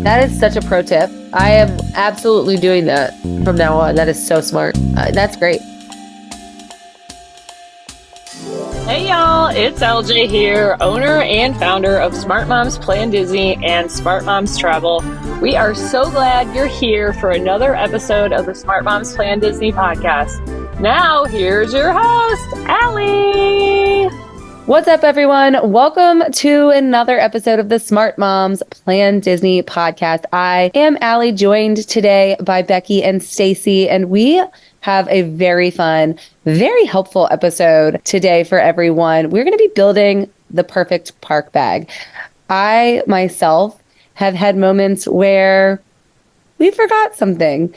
That is such a pro tip. I am absolutely doing that from now on. That is so smart. That's great. Hey y'all, it's LJ here, owner and founder of Smart Moms Plan Disney and Smart Moms Travel. We are so glad you're here for another episode of the Smart Moms Plan Disney podcast. Now, here's your host, Allie. What's up, everyone? Welcome to another episode of the Smart Moms Plan Disney podcast. I am Allie, joined today by Becki and Stacy, and we have a very fun, very helpful episode today for everyone. We're going to be building the perfect park bag. I myself have had moments where we forgot something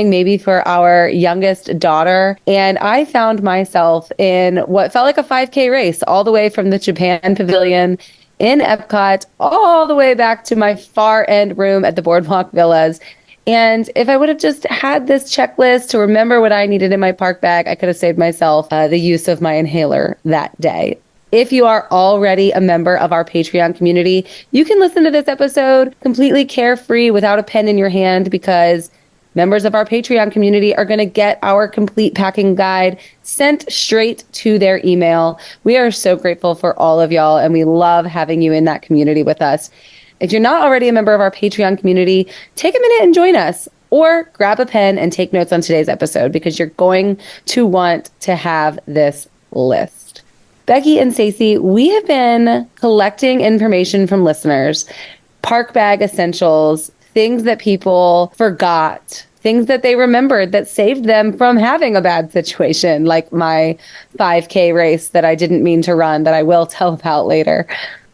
maybe for our youngest daughter. And I found myself in what felt like a 5K race all the way from the Japan Pavilion in Epcot all the way back to my far end room at the Boardwalk Villas. And if I would have just had this checklist to remember what I needed in my park bag, I could have saved myself the use of my inhaler that day. If you are already a member of our Patreon community, you can listen to this episode completely carefree without a pen in your hand, because members of our Patreon community are going to get our complete packing guide sent straight to their email. We are so grateful for all of y'all, and we love having you in that community with us. If you're not already a member of our Patreon community, take a minute and join us, or grab a pen and take notes on today's episode, because you're going to want to have this list. Becki and Stacy, we have been collecting information from listeners, park bag essentials, things that people forgot, things that they remembered that saved them from having a bad situation, like my 5K race that I didn't mean to run that I will tell about later.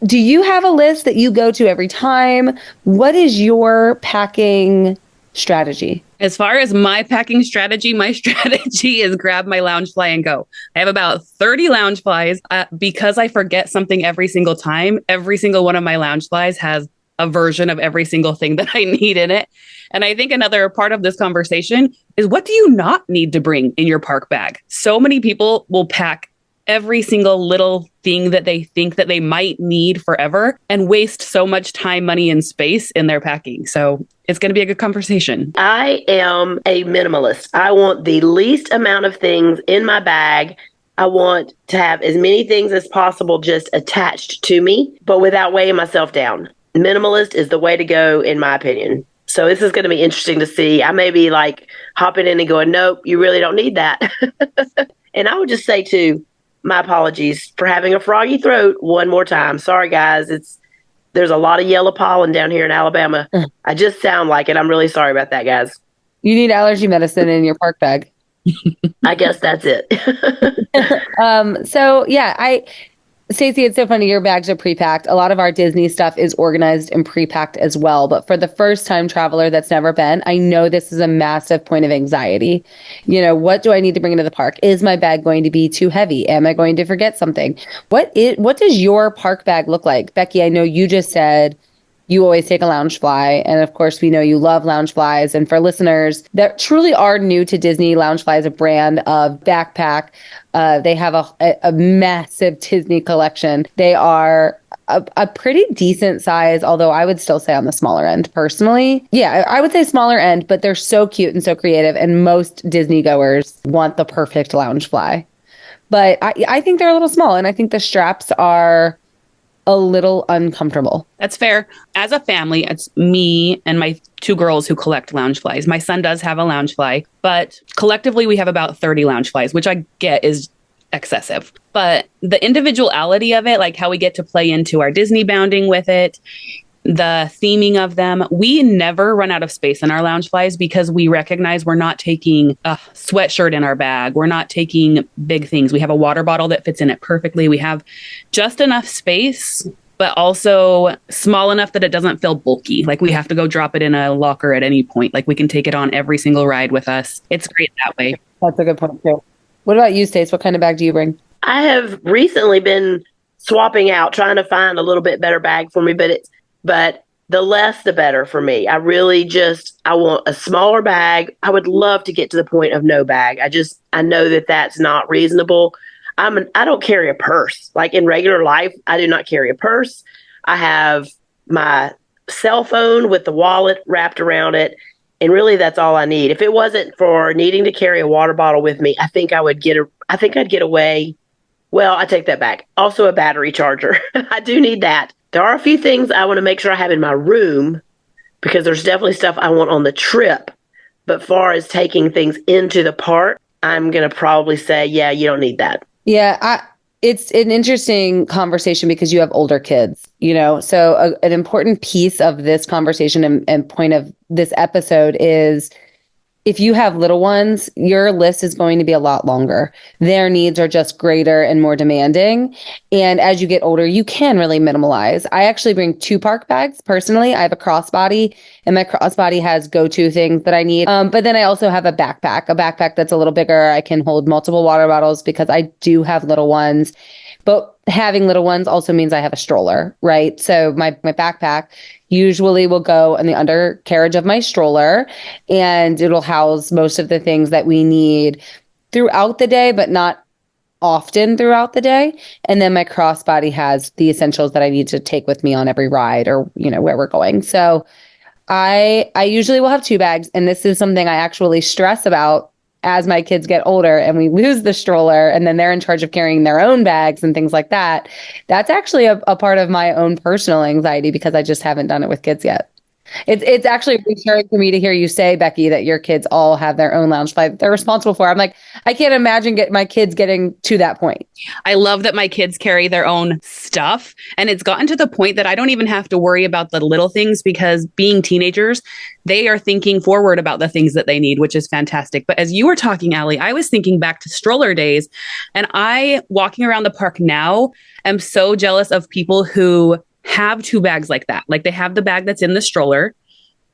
Do you have a list that you go to every time? What is your packing strategy? As far as my packing strategy, my strategy is grab my Loungefly and go. I have about 30 Loungeflies because I forget something every single time. Every single one of my Loungeflies has a version of every single thing that I need in it. And I think another part of this conversation is, what do you not need to bring in your park bag? So many people will pack every single little thing that they think that they might need forever and waste so much time, money, and space in their packing. So it's going to be a good conversation. I am a minimalist. I want the least amount of things in my bag. I want to have as many things as possible just attached to me, but without weighing myself down. Minimalist is the way to go, in my opinion. So this is going to be interesting to see. I may be like hopping in and going, nope, you really don't need that. And I would just say too, my apologies for having a froggy throat one more time. Sorry, guys. There's a lot of yellow pollen down here in Alabama. I just sound like it. I'm really sorry about that, guys. You need allergy medicine in your park bag. I guess that's it. Stacy, it's so funny. Your bags are pre-packed. A lot of our Disney stuff is organized and pre-packed as well. But for the first time traveler that's never been, I know this is a massive point of anxiety. You know, what do I need to bring into the park? Is my bag going to be too heavy? Am I going to forget something? What does your park bag look like? Becki, I know you just said you always take a Loungefly. And of course, we know you love Loungeflies. And for listeners that truly are new to Disney, Loungefly is a brand of backpack. They have a massive Disney collection. They are a pretty decent size, although I would still say on the smaller end personally. Yeah, I would say smaller end, but they're so cute and so creative. And most Disney goers want the perfect Loungefly. But I think they're a little small, and I think the straps are a little uncomfortable. That's fair. As a family, it's me and my two girls who collect Loungeflies. My son does have a Loungefly, but collectively we have about 30 Loungeflies, which I get is excessive. But the individuality of it, like how we get to play into our Disney bounding with it, the theming of them, we never run out of space in our Loungeflies because we recognize we're not taking a sweatshirt in our bag. We're not taking big things. We have a water bottle that fits in it perfectly. We have just enough space, but also small enough that it doesn't feel bulky. Like we have to go drop it in a locker at any point. Like we can take it on every single ride with us. It's great that way. That's a good point too. What about you, Stace? What kind of bag do you bring? I have recently been swapping out, trying to find a little bit better bag for me, but the less the better for me. I want a smaller bag. I would love to get to the point of no bag. I know that that's not reasonable. I don't carry a purse. Like in regular life, I do not carry a purse. I have my cell phone with the wallet wrapped around it. And really that's all I need. If it wasn't for needing to carry a water bottle with me, I think I'd get away. Well, I take that back. Also a battery charger. I do need that. There are a few things I want to make sure I have in my room because there's definitely stuff I want on the trip. But far as taking things into the park, I'm going to probably say, yeah, you don't need that. Yeah, it's an interesting conversation because you have older kids, so an important piece of this conversation and point of this episode is if you have little ones, your list is going to be a lot longer. Their needs are just greater and more demanding. And as you get older, you can really minimalize. I actually bring 2 park bags personally. I have a crossbody, and my crossbody has go-to things that I need. But then I also have a backpack that's a little bigger. I can hold multiple water bottles because I do have little ones. But having little ones also means I have a stroller, right? So my backpack usually will go in the undercarriage of my stroller, and it'll house most of the things that we need throughout the day, but not often throughout the day. And then my crossbody has the essentials that I need to take with me on every ride or, where we're going. So I usually will have 2 bags. And this is something I actually stress about as my kids get older and we lose the stroller and then they're in charge of carrying their own bags and things like that. That's actually a part of my own personal anxiety because I just haven't done it with kids yet. It's actually reassuring for me to hear you say, Becki, that your kids all have their own Loungefly that they're responsible for. I'm like, I can't imagine my kids getting to that point. I love that my kids carry their own stuff. And it's gotten to the point that I don't even have to worry about the little things because being teenagers, they are thinking forward about the things that they need, which is fantastic. But as you were talking, Allie, I was thinking back to stroller days, and I, walking around the park now, am so jealous of people who have 2 bags like that. Like they have the bag that's in the stroller,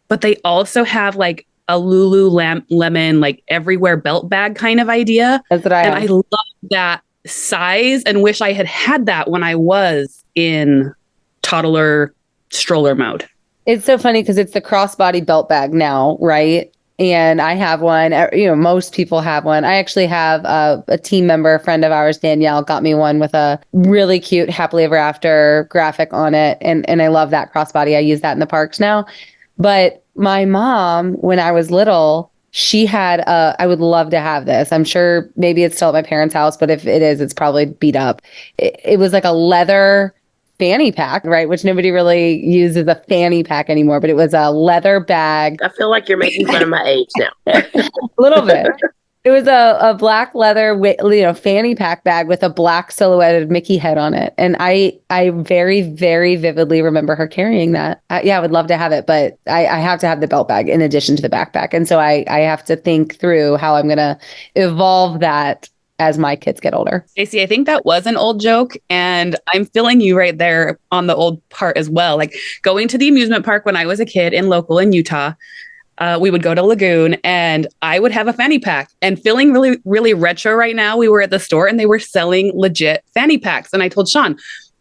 but they also have like a Lululemon, like everywhere belt bag kind of idea. That's what I have. And I love that size and wish I had that when I was in toddler stroller mode. It's so funny because it's the crossbody belt bag now, right? And I have one, most people have one. I actually have a team member, a friend of ours, Danielle, got me one with a really cute happily ever after graphic on it. And I love that crossbody. I use that in the parks now. But my mom, when I was little, she had I would love to have this. I'm sure maybe it's still at my parents' house, but if it is, it's probably beat up. It was like a leather fanny pack, right? Which nobody really uses a fanny pack anymore, but it was a leather bag. I feel like you're making fun of my age now. A little bit. It was a black leather, fanny pack bag with a black silhouetted Mickey head on it. And I very, very vividly remember her carrying that. I would love to have it, but I have to have the belt bag in addition to the backpack. And so I have to think through how I'm going to evolve that as my kids get older. Stacy, I think that was an old joke, and I'm feeling you right there on the old part as well. Like going to the amusement park when I was a kid in Utah, we would go to Lagoon and I would have a fanny pack, and feeling really, really retro right now. We were at the store and they were selling legit fanny packs. And I told Sean,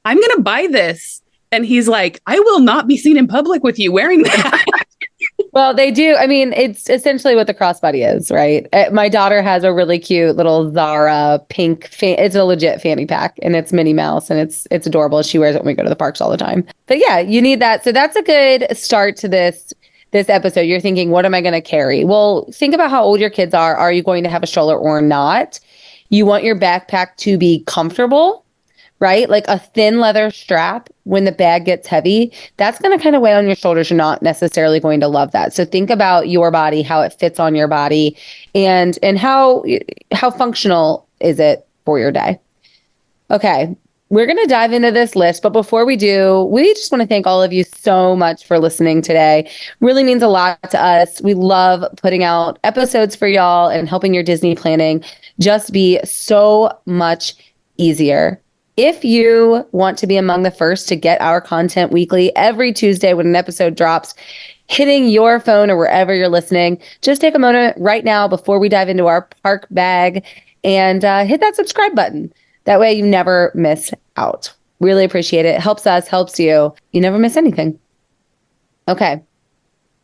I'm going to buy this. And he's like, I will not be seen in public with you wearing that. Well, they do. I mean, it's essentially what the crossbody is, right? My daughter has a really cute little Zara pink, it's a legit fanny pack, and it's Minnie Mouse, and it's adorable. She wears it when we go to the parks all the time. But yeah, you need that. So that's a good start to this episode. You're thinking, what am I going to carry? Well, think about how old your kids are. Are you going to have a stroller or not? You want your backpack to be comfortable, right? Like a thin leather strap when the bag gets heavy, that's going to kind of weigh on your shoulders. You're not necessarily going to love that. So think about your body, how it fits on your body, and how functional is it for your day. Okay, we're going to dive into this list. But before we do, we just want to thank all of you so much for listening today. Really means a lot to us. We love putting out episodes for y'all and helping your Disney planning just be so much easier. If you want to be among the first to get our content weekly every Tuesday when an episode drops, hitting your phone or wherever you're listening, just take a moment right now before we dive into our park bag and hit that subscribe button. That way you never miss out. Really appreciate it. It helps us, helps you. You never miss anything. Okay.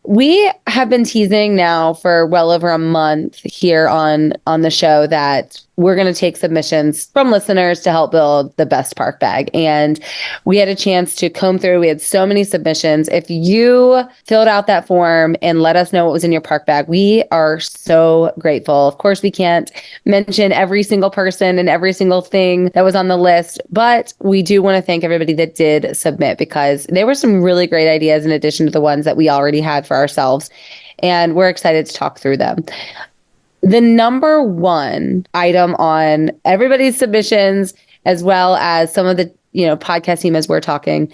We have been teasing now for well over a month here on the show that we're going to take submissions from listeners to help build the best park bag. And we had a chance to comb through. We had so many submissions. If you filled out that form and let us know what was in your park bag, we are so grateful. Of course, we can't mention every single person and every single thing that was on the list, but we do want to thank everybody that did submit, because there were some really great ideas in addition to the ones that we already had for ourselves. And we're excited to talk through them. The number one item on everybody's submissions, as well as some of the, podcast team as we're talking,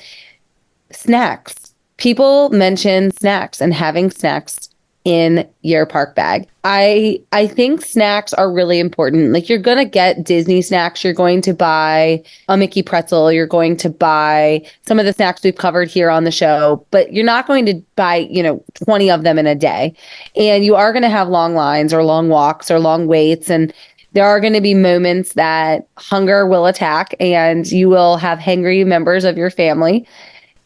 snacks. People mention snacks and having snacks in your park bag. I think snacks are really important. Like, you're going to get Disney snacks. You're going to buy a Mickey pretzel. You're going to buy some of the snacks we've covered here on the show, but you're not going to buy, 20 of them in a day. And you are going to have long lines or long walks or long waits. And there are going to be moments that hunger will attack and you will have hangry members of your family.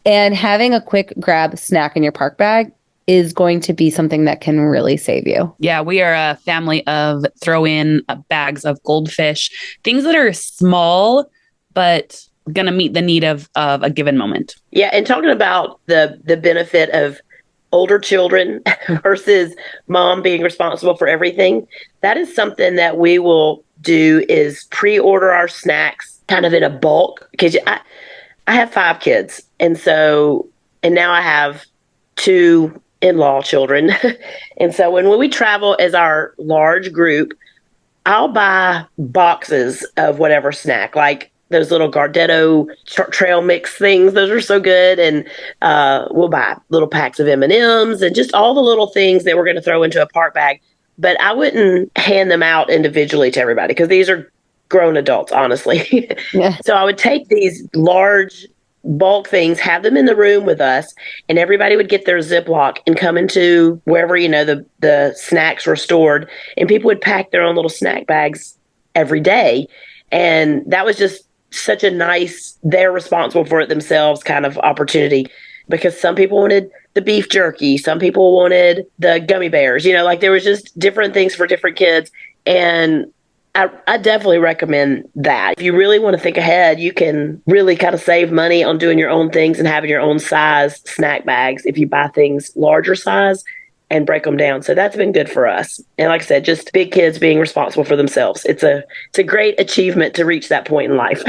And having a quick grab snack in your park bag is going to be something that can really save you. Yeah, we are a family of throw in bags of goldfish, things that are small, but going to meet the need of a given moment. Yeah. And talking about the benefit of older children versus mom being responsible for everything, that is something that we will do, is pre-order our snacks kind of in a bulk. Because I have 5 kids. And now I have 2 in-law children. And so when we travel as our large group, I'll buy boxes of whatever snack, like those little Gardetto trail mix things. Those are so good. And we'll buy little packs of M&Ms and just all the little things that we're going to throw into a park bag. But I wouldn't hand them out individually to everybody, because these are grown adults, honestly. Yeah. So I would take these large bulk things, have them in the room with us, and everybody would get their Ziploc and come into wherever, the snacks were stored, and people would pack their own little snack bags every day. And that was just such a nice, they're responsible for it themselves kind of opportunity, because some people wanted the beef jerky, some people wanted the gummy bears, there was just different things for different kids. And I definitely recommend that. If you really want to think ahead, you can really kind of save money on doing your own things and having your own size snack bags if you buy things larger size and break them down. So that's been good for us. And like I said, just big kids being responsible for themselves. It's a great achievement to reach that point in life.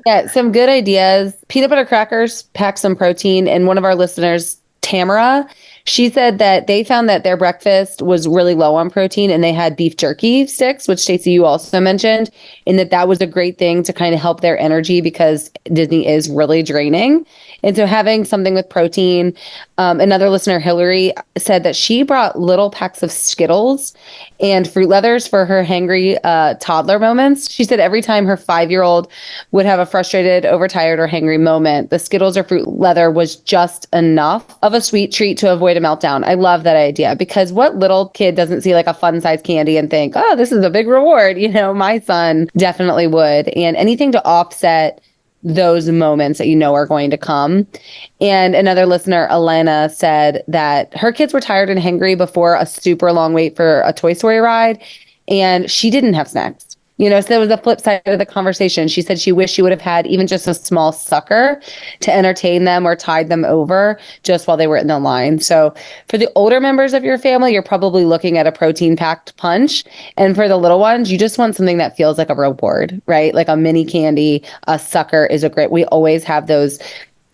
Yeah, some good ideas. Peanut butter crackers pack some protein. And one of our listeners, Tamara, she said that they found that their breakfast was really low on protein, and they had beef jerky sticks, which Stacy, you also mentioned, and that was a great thing to kind of help their energy, because Disney is really draining. And so having something with protein. Another listener, Hillary, said that she brought little packs of Skittles and Fruit Leathers for her hangry toddler moments. She said every time her 5-year-old would have a frustrated, overtired, or hangry moment, the Skittles or Fruit Leather was just enough of a sweet treat to avoid a meltdown. I love that idea, because what little kid doesn't see like a fun size candy and think, oh, this is a big reward? My son definitely would. And anything to offset those moments that are going to come. And another listener, Elena, said that her kids were tired and hungry before a super long wait for a Toy Story ride, and she didn't have snacks. So there was the flip side of the conversation. She said she wished she would have had even just a small sucker to entertain them or tide them over just while they were in the line. So for the older members of your family, you're probably looking at a protein-packed punch. And for the little ones, you just want something that feels like a reward, right? Like a mini candy, a sucker is a great, we always have those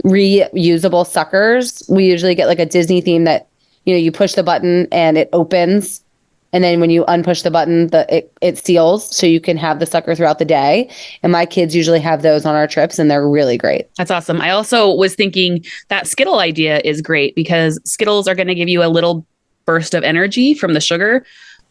reusable suckers. We usually get like a Disney theme that, you push the button and it opens. And then when you unpush the button, it seals, so you can have the sucker throughout the day. And my kids usually have those on our trips, and they're really great. That's awesome. I also was thinking that Skittle idea is great, because Skittles are going to give you a little burst of energy from the sugar,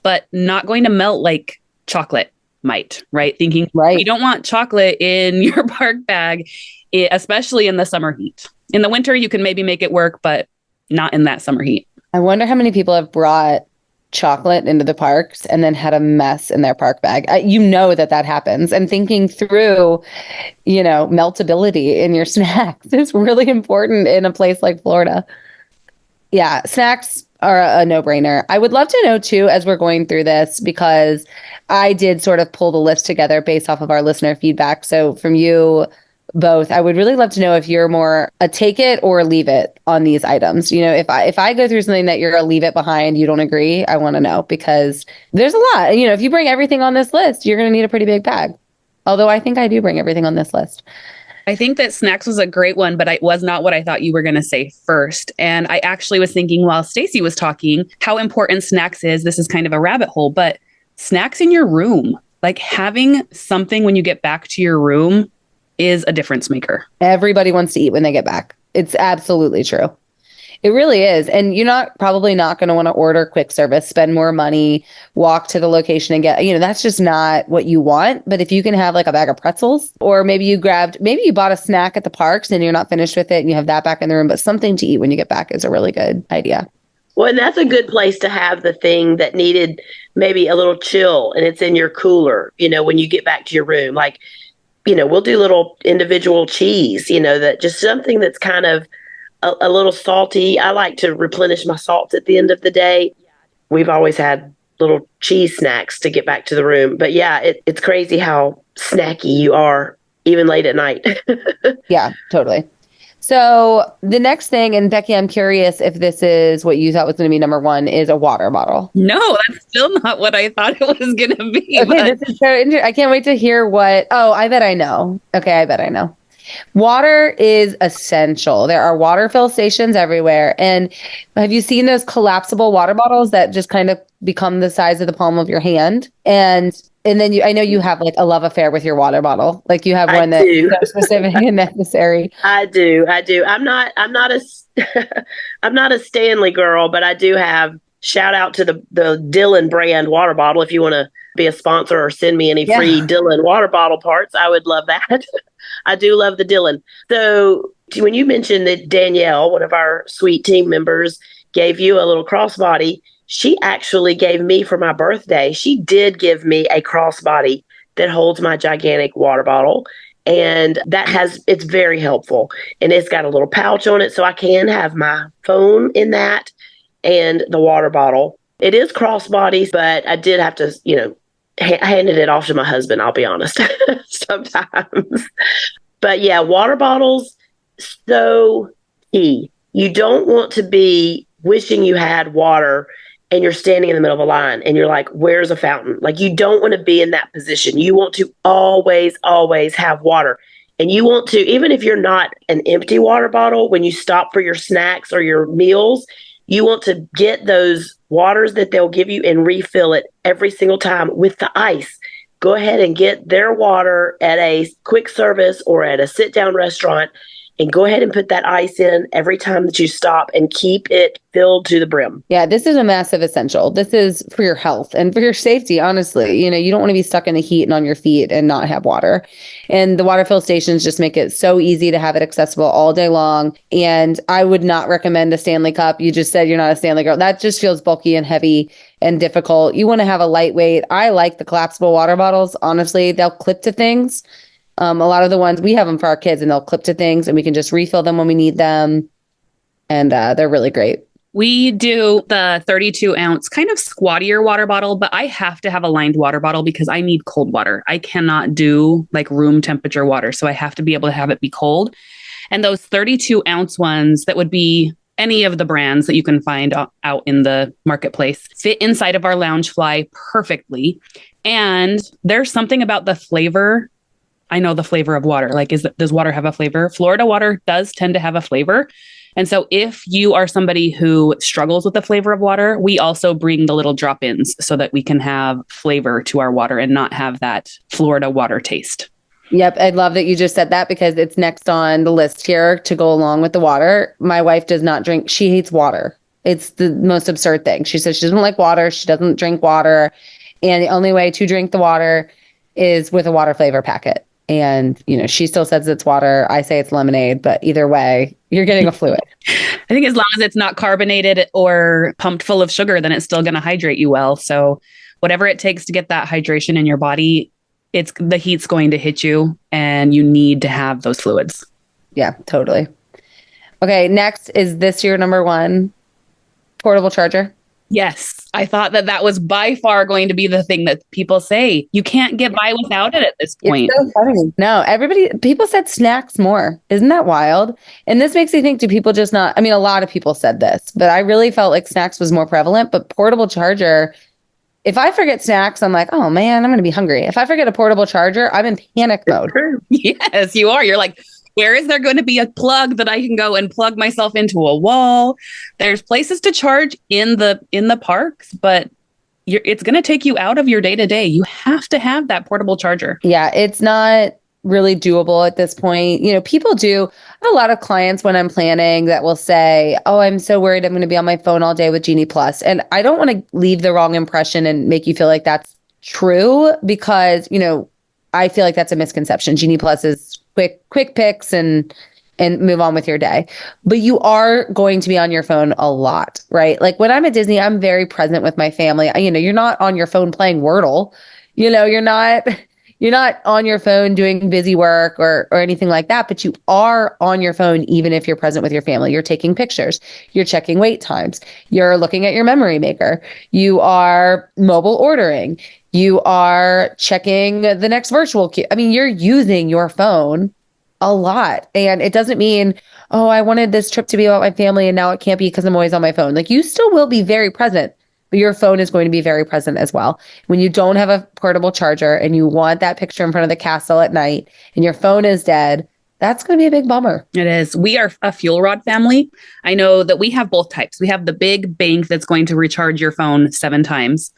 but not going to melt like chocolate might, right? Thinking, right, you don't want chocolate in your park bag, especially in the summer heat. In the winter, you can maybe make it work, but not in that summer heat. I wonder how many people have brought chocolate into the parks and then had a mess in their park bag. That happens. And thinking through, meltability in your snacks is really important in a place like Florida. Yeah, snacks are a no-brainer. I would love to know too, as we're going through this, because I did sort of pull the list together based off of our listener feedback. So from you both, I would really love to know if you're more a take it or leave it on these items. If I go through something that you're a leave it behind, you don't agree, I want to know, because there's a lot. If you bring everything on this list, you're going to need a pretty big bag. Although I think I do bring everything on this list. I think that snacks was a great one, but it was not what I thought you were going to say first. And I actually was thinking while Stacy was talking, how important snacks is. This is kind of a rabbit hole, but snacks in your room, like having something when you get back to your room is a difference maker. Everybody wants to eat when they get back. It's absolutely true. It really is. And you're probably not going to want to order quick service, spend more money, walk to the location and get, that's just not what you want. But if you can have like a bag of pretzels, or maybe you bought a snack at the parks and you're not finished with it and you have that back in the room, but something to eat when you get back is a really good idea. Well, and that's a good place to have the thing that needed maybe a little chill, and it's in your cooler, when you get back to your room. Like, we'll do little individual cheese, that just something that's kind of a little salty. I like to replenish my salts at the end of the day. We've always had little cheese snacks to get back to the room. But yeah, it's crazy how snacky you are even late at night. Yeah, totally. So the next thing, and Becki, I'm curious if this is what you thought was going to be number one, is a water bottle. No, that's still not what I thought it was going to be. Okay, this is so interesting. I can't wait to hear I bet I know. Okay, I bet I know. Water is essential. There are water fill stations everywhere. And have you seen those collapsible water bottles that just kind of become the size of the palm of your hand? And then I know you have like a love affair with your water bottle. Like you have one that's so specific and necessary. I do. I'm not I'm not a Stanley girl, but I do have, shout out to the Dylan brand water bottle. If you want to be a sponsor or send me any free Dylan water bottle parts, I would love that. I do love the Dylan. So when you mentioned that Danielle, one of our sweet team members, gave you a little crossbody, she actually gave me for my birthday. She did give me a crossbody that holds my gigantic water bottle. And it's very helpful. And it's got a little pouch on it, so I can have my phone in that and the water bottle. It is crossbody, but I did have to, handed it off to my husband, I'll be honest, sometimes. But yeah, water bottles, so key. You don't want to be wishing you had water and you're standing in the middle of a line and you're like, where's a fountain? Like, you don't want to be in that position. You want to always, always have water. And you want to, even if you're not an empty water bottle, when you stop for your snacks or your meals, you want to get those waters that they'll give you and refill it every single time with the ice. Go ahead and get their water at a quick service or at a sit-down restaurant and go ahead and put that ice in every time that you stop and keep it filled to the brim. Yeah, this is a massive essential. This is for your health and for your safety, honestly. You don't want to be stuck in the heat and on your feet and not have water. And the water fill stations just make it so easy to have it accessible all day long. And I would not recommend a Stanley cup. You just said you're not a Stanley girl. That just feels bulky and heavy and difficult. You want to have a lightweight. I like the collapsible water bottles. Honestly, they'll clip to things. A lot of the ones, we have them for our kids and they'll clip to things and we can just refill them when we need them. And they're really great. We do the 32 ounce kind of squattier water bottle, but I have to have a lined water bottle because I need cold water. I cannot do like room temperature water. So I have to be able to have it be cold. And those 32 ounce ones that would be any of the brands that you can find out in the marketplace fit inside of our Loungefly perfectly. And there's something about the flavor. I know the flavor of water. Like, does water have a flavor? Florida water does tend to have a flavor. And so if you are somebody who struggles with the flavor of water, we also bring the little drop-ins so that we can have flavor to our water and not have that Florida water taste. Yep. I love that you just said that because it's next on the list here to go along with the water. My wife does not drink. She hates water. It's the most absurd thing. She says she doesn't like water. She doesn't drink water. And the only way to drink the water is with a water flavor packet. And, she still says it's water. I say it's lemonade, but either way, you're getting a fluid. I think as long as it's not carbonated or pumped full of sugar, then it's still going to hydrate you well. So whatever it takes to get that hydration in your body, the heat's going to hit you and you need to have those fluids. Yeah, totally. Okay. Next, is this your number one? portable charger? Yes. I thought that was by far going to be the thing that people say. You can't get by without it at this point. It's so funny. No, people said snacks more. Isn't that wild? And this makes me think, do people just not, I mean, a lot of people said this, but I really felt like snacks was more prevalent, but portable charger, if I forget snacks, I'm like, oh man, I'm going to be hungry. If I forget a portable charger, I'm in panic mode. Yes, you are. You're like, where is there going to be a plug that I can go and plug myself into a wall? There's places to charge in the parks, but it's going to take you out of your day to day. You have to have that portable charger. Yeah, it's not really doable at this point. People do. I have a lot of clients when I'm planning that will say, oh, I'm so worried I'm going to be on my phone all day with Genie Plus. And I don't want to leave the wrong impression and make you feel like that's true because, I feel like that's a misconception. Genie Plus is quick picks and move on with your day. But you are going to be on your phone a lot, right? Like when I'm at Disney, I'm very present with my family. You're not on your phone playing Wordle. You're not on your phone doing busy work or anything like that, but you are on your phone even if you're present with your family. You're taking pictures, you're checking wait times, you're looking at your memory maker, you are mobile ordering, you are checking the next virtual queue. I mean, you're using your phone a lot. And it doesn't mean, oh, I wanted this trip to be about my family and now it can't be because I'm always on my phone. Like you still will be very present, but your phone is going to be very present as well. When you don't have a portable charger and you want that picture in front of the castle at night and your phone is dead, that's going to be a big bummer. It is. We are a fuel rod family. I know that we have both types. We have the big bank that's going to recharge your phone 7 times,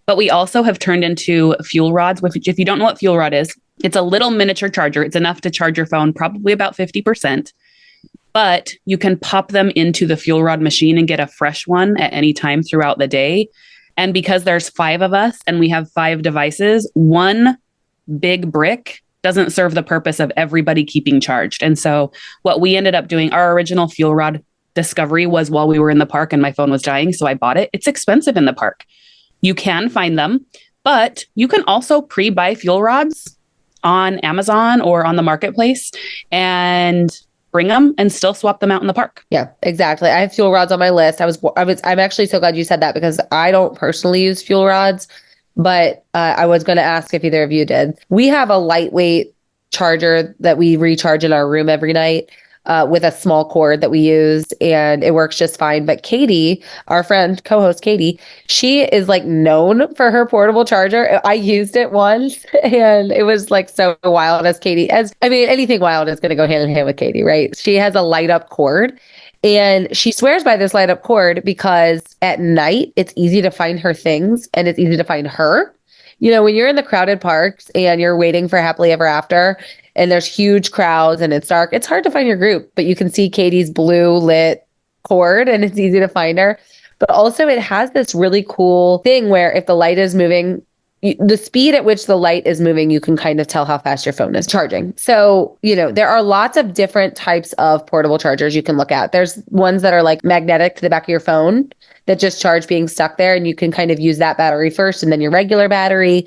but we also have turned into fuel rods. If you don't know what fuel rod is, it's a little miniature charger. It's enough to charge your phone probably about 50%. But you can pop them into the fuel rod machine and get a fresh one at any time throughout the day. And because there's 5 of us and we have 5 devices, one big brick doesn't serve the purpose of everybody keeping charged. And so what we ended up doing, our original fuel rod discovery was while we were in the park and my phone was dying. So I bought it. It's expensive in the park. You can find them, but you can also pre-buy fuel rods on Amazon or on the marketplace and bring them and still swap them out in the park. Yeah, exactly. I have fuel rods on my list. I'm actually so glad you said that because I don't personally use fuel rods, but I was going to ask if either of you did. We have a lightweight charger that we recharge in our room every night with a small cord that we use, and it works just fine. But Katie, our friend, co-host Katie, she is like known for her portable charger. I used it once and it was like so wild anything wild is going to go hand in hand with Katie, right? She has a light up cord and she swears by this light up cord because at night it's easy to find her things and it's easy to find her. When you're in the crowded parks and you're waiting for Happily Ever After and there's huge crowds and it's dark, it's hard to find your group, but you can see Katie's blue lit cord and it's easy to find her. But also it has this really cool thing where if the light is moving, the speed at which the light is moving, you can kind of tell how fast your phone is charging. So, there are lots of different types of portable chargers you can look at. There's ones that are like magnetic to the back of your phone that just charge being stuck there. And you can kind of use that battery first and then your regular battery.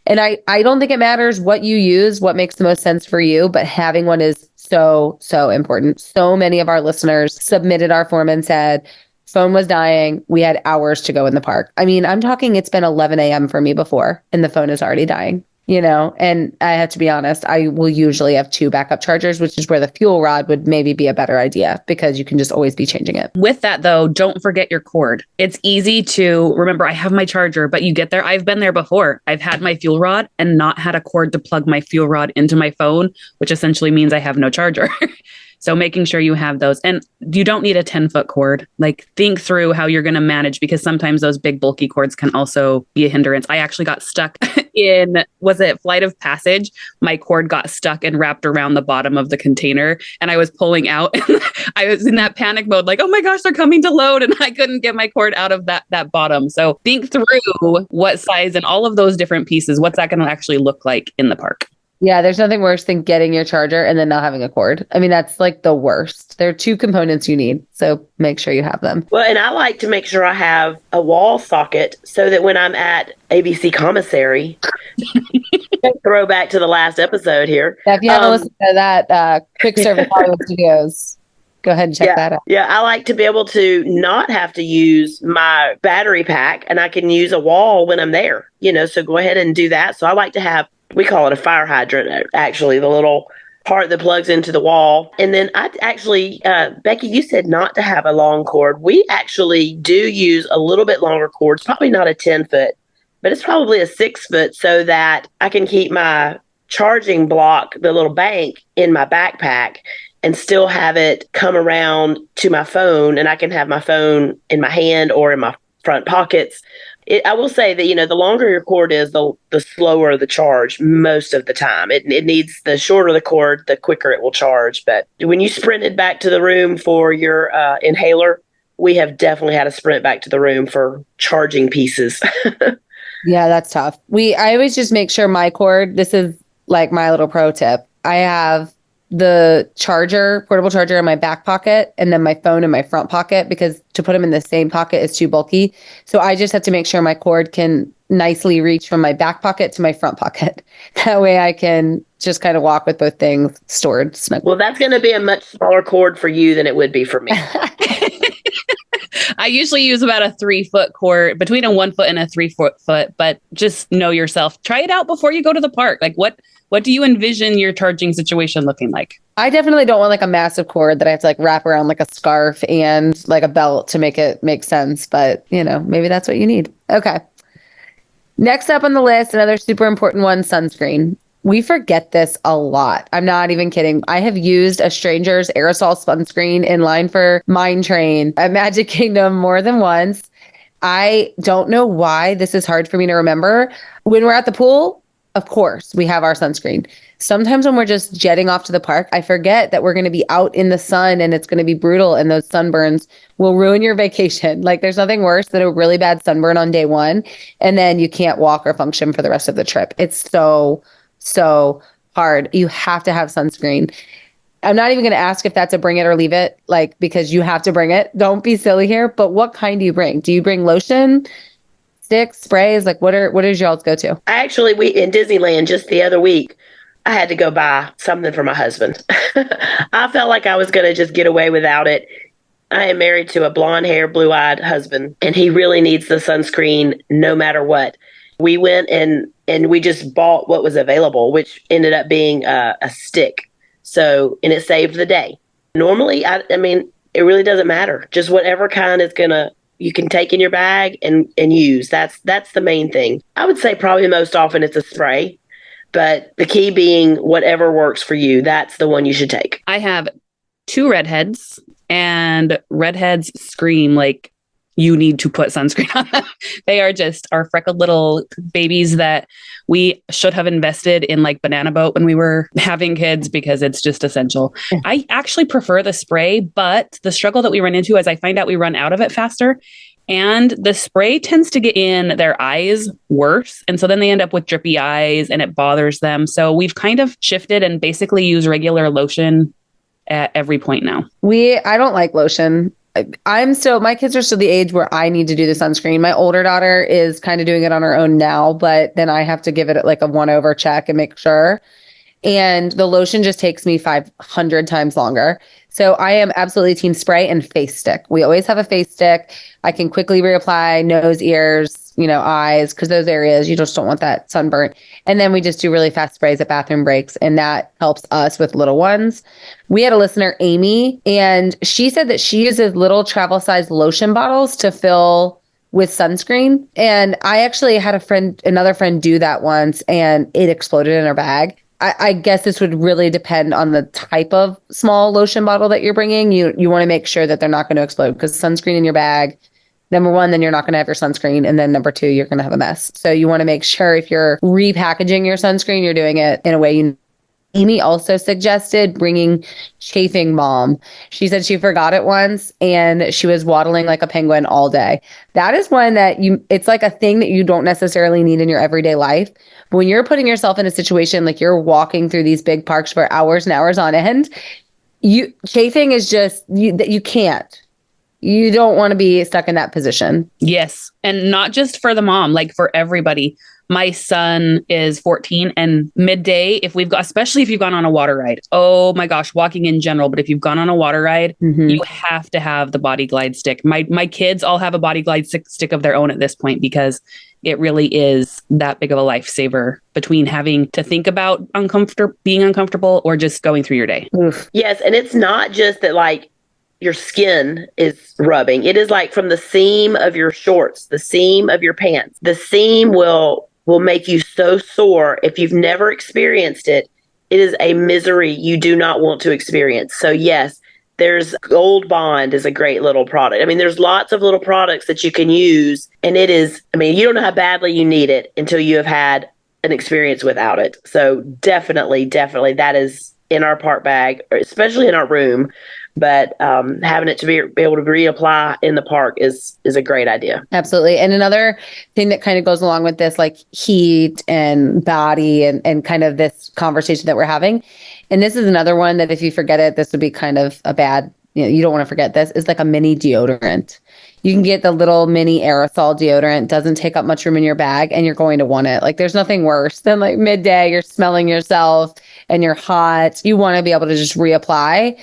And I don't think it matters what you use, what makes the most sense for you, but having one is so, so important. So many of our listeners submitted our form and said, phone was dying. We had hours to go in the park. I mean, I'm talking, it's been 11 a.m. for me before and the phone is already dying, and I have to be honest, I will usually have 2 backup chargers, which is where the fuel rod would maybe be a better idea because you can just always be changing it. With that though, don't forget your cord. It's easy to remember, I have my charger, but you get there. I've been there before. I've had my fuel rod and not had a cord to plug my fuel rod into my phone, which essentially means I have no charger. So making sure you have those, and you don't need a 10-foot cord. Like think through how you're going to manage because sometimes those big bulky cords can also be a hindrance. I actually got stuck in, was it Flight of Passage? My cord got stuck and wrapped around the bottom of the container and I was pulling out. And I was in that panic mode, like, oh my gosh, they're coming to load. And I couldn't get my cord out of that bottom. So think through what size and all of those different pieces, what's that going to actually look like in the park? Yeah, there's nothing worse than getting your charger and then not having a cord. I mean, that's like the worst. There are 2 components you need, so make sure you have them. Well, and I like to make sure I have a wall socket so that when I'm at ABC Commissary, throwback to the last episode here. If you haven't listened to that, Quick Service Hollywood Studios. Go ahead and check that out. Yeah, I like to be able to not have to use my battery pack, and I can use a wall when I'm there, so go ahead and do that. So I like to have, we call it a fire hydrant, actually, the little part that plugs into the wall. And then I actually, Becki, you said not to have a long cord. We actually do use a little bit longer cord. It's probably not a 10-foot, but it's probably a 6-foot, so that I can keep my charging block, the little bank, in my backpack and still have it come around to my phone, and I can have my phone in my hand or in my front pockets. I will say that, the longer your cord is, the slower the charge most of the time. It needs, the shorter the cord, the quicker it will charge. But when you sprinted back to the room for your inhaler, we have definitely had to sprint back to the room for charging pieces. Yeah, that's tough. I always just make sure my cord, this is like my little pro tip. I have the portable charger in my back pocket, and then my phone in my front pocket, because to put them in the same pocket is too bulky. So I just have to make sure my cord can nicely reach from my back pocket to my front pocket. That way I can just kind of walk with both things stored snug. Well, that's going to be a much smaller cord for you than it would be for me. I usually use about a 3-foot cord, between a 1-foot and a 3-foot, but just know yourself. Try it out before you go to the park. Like what do you envision your charging situation looking like? I definitely don't want like a massive cord that I have to like wrap around like a scarf and like a belt to make it make sense. But maybe that's what you need. Okay. Next up on the list, another super important one, sunscreen. We forget this a lot. I'm not even kidding. I have used a stranger's aerosol sunscreen in line for Mine Train at Magic Kingdom more than once. I don't know why this is hard for me to remember. When we're at the pool, of course, we have our sunscreen. Sometimes when we're just jetting off to the park, I forget that we're going to be out in the sun and it's going to be brutal, and those sunburns will ruin your vacation. Like, there's nothing worse than a really bad sunburn on day one, and then you can't walk or function for the rest of the trip. It's so hard. You have to have sunscreen. I'm not even going to ask if that's a bring it or leave it, like, because you have to bring it. Don't be silly here. But what kind do you bring? Do you bring lotion, sticks, sprays? Like, what is y'all's go-to? Actually, we in Disneyland just the other week, I had to go buy something for my husband. I felt like I was going to just get away without it. I am married to a blonde hair, blue-eyed husband, and he really needs the sunscreen no matter what. We went and we just bought what was available, which ended up being a stick. So, and it saved the day. Normally, I mean, it really doesn't matter. Just whatever kind you can take in your bag and use. That's the main thing. I would say probably most often it's a spray, but the key being whatever works for you. That's the one you should take. I have 2 redheads, and redheads scream like you need to put sunscreen on them. They are just our freckled little babies that we should have invested in, like Banana Boat when we were having kids, because it's just essential. I actually prefer the spray, but the struggle that we run into is I find out we run out of it faster, and the spray tends to get in their eyes worse. And so then they end up with drippy eyes and it bothers them. So we've kind of shifted and basically use regular lotion at every point now. I don't like lotion. My kids are still the age where I need to do the sunscreen. My older daughter is kind of doing it on her own now, but then I have to give it like a 1-over check and make sure. And the lotion just takes me 500 times longer. So I am absolutely team spray and face stick. We always have a face stick. I can quickly reapply nose, ears, eyes, because those areas, you just don't want that sunburnt. And then we just do really fast sprays at bathroom breaks, and that helps us with little ones. We had a listener, Amy, and she said that she uses little travel-sized lotion bottles to fill with sunscreen. And I actually had another friend do that once, and it exploded in her bag. I guess this would really depend on the type of small lotion bottle that you're bringing. You want to make sure that they're not going to explode, because sunscreen in your bag, number one, then you're not going to have your sunscreen. And then number 2, you're going to have a mess. So you want to make sure if you're repackaging your sunscreen, you're doing it in a way Amy also suggested bringing chafing balm. She said she forgot it once and she was waddling like a penguin all day. That is one that it's like a thing that you don't necessarily need in your everyday life. But when you're putting yourself in a situation like you're walking through these big parks for hours and hours on end, chafing is just, you can't. you don't want to be stuck in that position. Yes. And not just for the mom, like for everybody. My son is 14 and midday, especially if you've gone on a water ride, oh my gosh, walking in general, but if you've gone on a water ride, you have to have the body glide stick. My kids all have a body glide stick of their own at this point because it really is that big of a lifesaver between having to think about being uncomfortable or just going through your day. Oof. Yes. And it's not just that like your skin is rubbing. It is like from the seam of your shorts, the seam of your pants. The seam will make you so sore. If you've never experienced it, it is a misery you do not want to experience. So yes, there's Gold Bond is a great little product. I mean, there's lots of little products that you can use. And it is, I mean, you don't know how badly you need it until you have had an experience without it. So definitely that is in our park bag, especially in our room. But having it to be able to reapply in the park is a great idea. Absolutely. And another thing that kind of goes along with this, like heat and body and kind of this conversation that we're having. And this is another one that if you forget it, this would be kind of a bad, you don't want to forget this, is like a mini deodorant. You can get the little mini aerosol deodorant, doesn't take up much room in your bag, and you're going to want it. Like there's nothing worse than like midday, you're smelling yourself and you're hot. You want to be able to just reapply.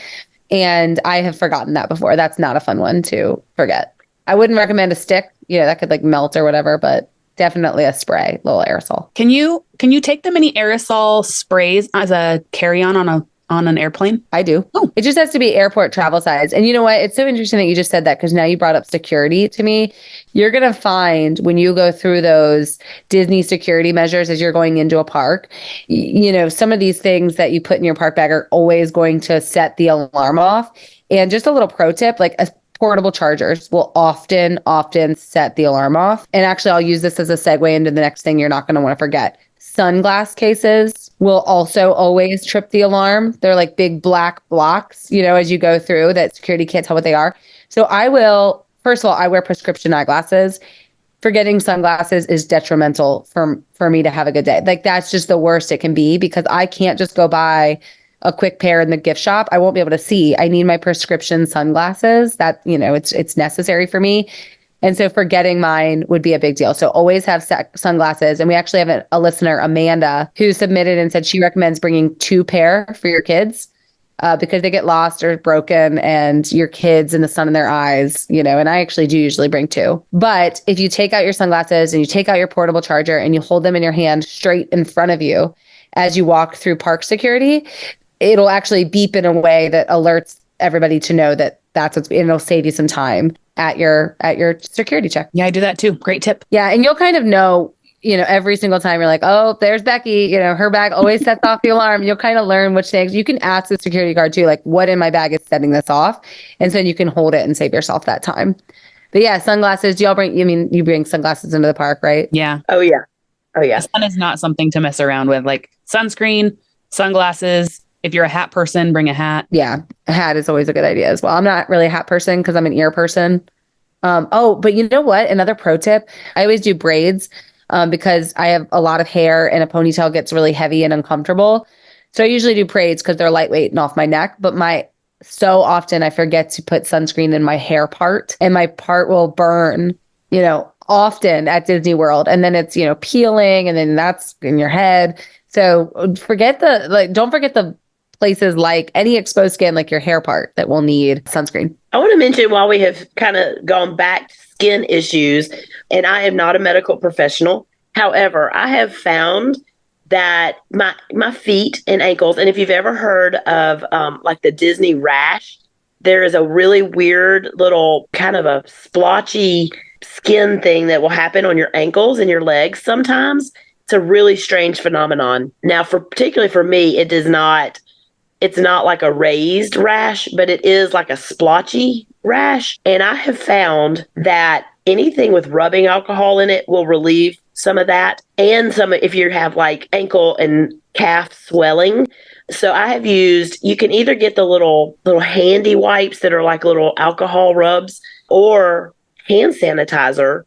And I have forgotten that before. That's not a fun one to forget. I wouldn't recommend a stick. That could like melt or whatever, but definitely a spray, little aerosol. Can you take the mini aerosol sprays as a carry-on on an airplane? I do. Oh, it just has to be airport travel size. And you know what? It's so interesting that you just said that because now you brought up security to me. You're going to find when you go through those Disney security measures as you're going into a park, some of these things that you put in your park bag are always going to set the alarm off. And just a little pro tip, like portable chargers will often set the alarm off. And actually, I'll use this as a segue into the next thing you're not going to want to forget. Sunglass cases will also always trip the alarm. They're like big black blocks, as you go through that security can't tell what they are. So first of all, I wear prescription eyeglasses. Forgetting sunglasses is detrimental for me to have a good day. Like that's just the worst it can be because I can't just go buy a quick pair in the gift shop. I won't be able to see. I need my prescription sunglasses. That, it's necessary for me. And so forgetting mine would be a big deal. So always have sunglasses. And we actually have a listener, Amanda, who submitted and said she recommends bringing 2 pair for your kids because they get lost or broken and your kids in the sun in their eyes, and I actually do usually bring 2. But if you take out your sunglasses and you take out your portable charger and you hold them in your hand straight in front of you as you walk through park security, it'll actually beep in a way that alerts everybody to know that and it'll save you some time at your security check. Yeah, I do that too. Great tip. Yeah. And you'll kind of know, every single time you're like, oh, there's Becki, her bag always sets off the alarm. You'll kind of learn which things you can ask the security guard too, like what in my bag is setting this off. And so you can hold it and save yourself that time. But yeah, sunglasses, do y'all you bring sunglasses into the park, right? Yeah. Oh yeah. The sun is not something to mess around with, like sunscreen, sunglasses. If you're a hat person, bring a hat. Yeah, a hat is always a good idea as well. I'm not really a hat person because I'm an ear person. But you know what? Another pro tip, I always do braids because I have a lot of hair and a ponytail gets really heavy and uncomfortable. So I usually do braids because they're lightweight and off my neck. But so often I forget to put sunscreen in my hair part and my part will burn, often at Disney World. And then it's, peeling and then that's in your head. So don't forget the places like any exposed skin, like your hair part that will need sunscreen. I want to mention while we have kind of gone back to skin issues, and I am not a medical professional. However, I have found that my feet and ankles, and if you've ever heard of like the Disney rash, there is a really weird little kind of a splotchy skin thing that will happen on your ankles and your legs sometimes. It's a really strange phenomenon. Now, particularly for me, it's not like a raised rash, but it is like a splotchy rash. And I have found that anything with rubbing alcohol in it will relieve some of that. And if you have like ankle and calf swelling. So I have you can either get the little handy wipes that are like little alcohol rubs or hand sanitizer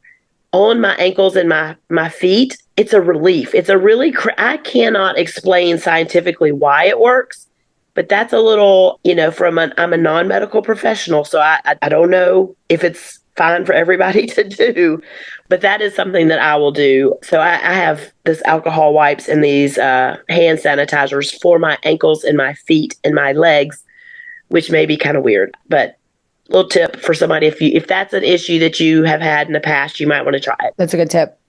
on my ankles and my feet. It's a relief. It's a really, I cannot explain scientifically why it works. But that's a little, I'm a non-medical professional, so I don't know if it's fine for everybody to do, but that is something that I will do. So I have this alcohol wipes and these hand sanitizers for my ankles and my feet and my legs, which may be kind of weird, but little tip for somebody, if that's an issue that you have had in the past, you might want to try it. That's a good tip.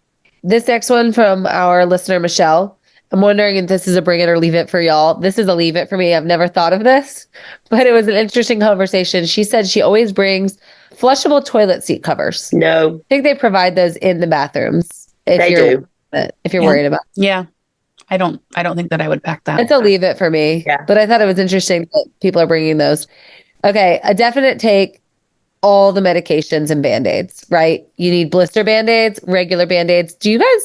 This next one from our listener, Michelle. I'm wondering if this is a bring it or leave it for y'all. This is a leave it for me. I've never thought of this, but it was an interesting conversation. She said she always brings flushable toilet seat covers. No. I think they provide those in the bathrooms. They do. If you're worried about it. Yeah. I don't think that I would pack that. It's a leave it for me. Yeah. But I thought it was interesting that people are bringing those. Okay. A definite take, all the medications and Band-Aids, right? You need blister Band-Aids, regular Band-Aids.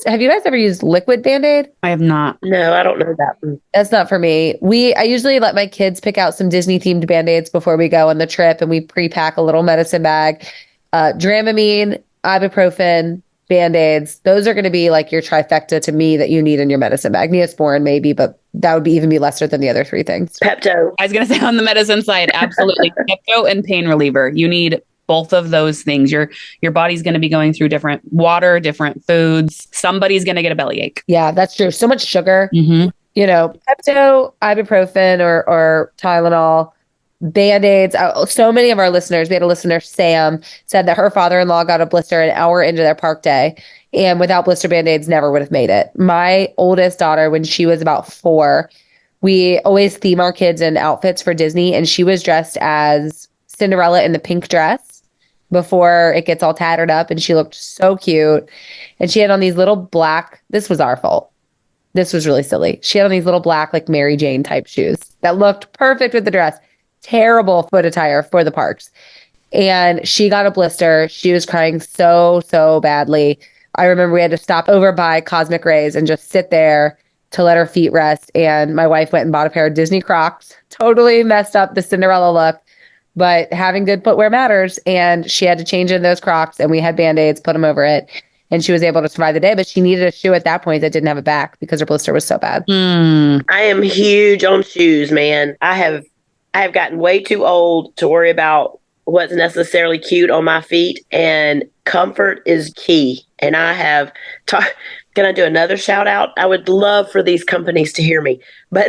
Have you guys ever used liquid Band-Aid? I have not. No, I don't know that one. That's not for me. I usually let my kids pick out some Disney themed Band-Aids before we go on the trip, and we pre-pack a little medicine bag. Dramamine, ibuprofen, Band-Aids. Those are going to be like your trifecta to me that you need in your medicine bag. Neosporin maybe, but that would even be lesser than the other three things. Pepto. I was going to say on the medicine side, absolutely. Pepto and pain reliever. You need both of those things. Your body's going to be going through different water, different foods. Somebody's going to get a bellyache. Yeah, that's true. So much sugar. Mm-hmm. Pepto, ibuprofen, or Tylenol, Band-Aids. So many of our listeners, we had a listener, Sam, said that her father-in-law got a blister an hour into their park day, and without blister Band-Aids, never would have made it. My oldest daughter, when she was about 4, we always theme our kids in outfits for Disney, and she was dressed as Cinderella in the pink dress before it gets all tattered up, and she looked so cute. And she had on these little black, this was our fault. This was really silly. She had on these little black, like Mary Jane type shoes that looked perfect with the dress. Terrible foot attire for the parks. And she got a blister. She was crying so, so badly. I remember we had to stop over by Cosmic Rays and just sit there to let her feet rest. And my wife went and bought a pair of Disney Crocs. Totally messed up the Cinderella look. But having good footwear matters, and she had to change in those Crocs, and we had Band-Aids, put them over it, and she was able to survive the day. But she needed a shoe at that point that didn't have a back because her blister was so bad. I am huge on shoes, man. I have gotten way too old to worry about what's necessarily cute on my feet, and comfort is key. And I have can I do another shout out? I would love for these companies to hear me, but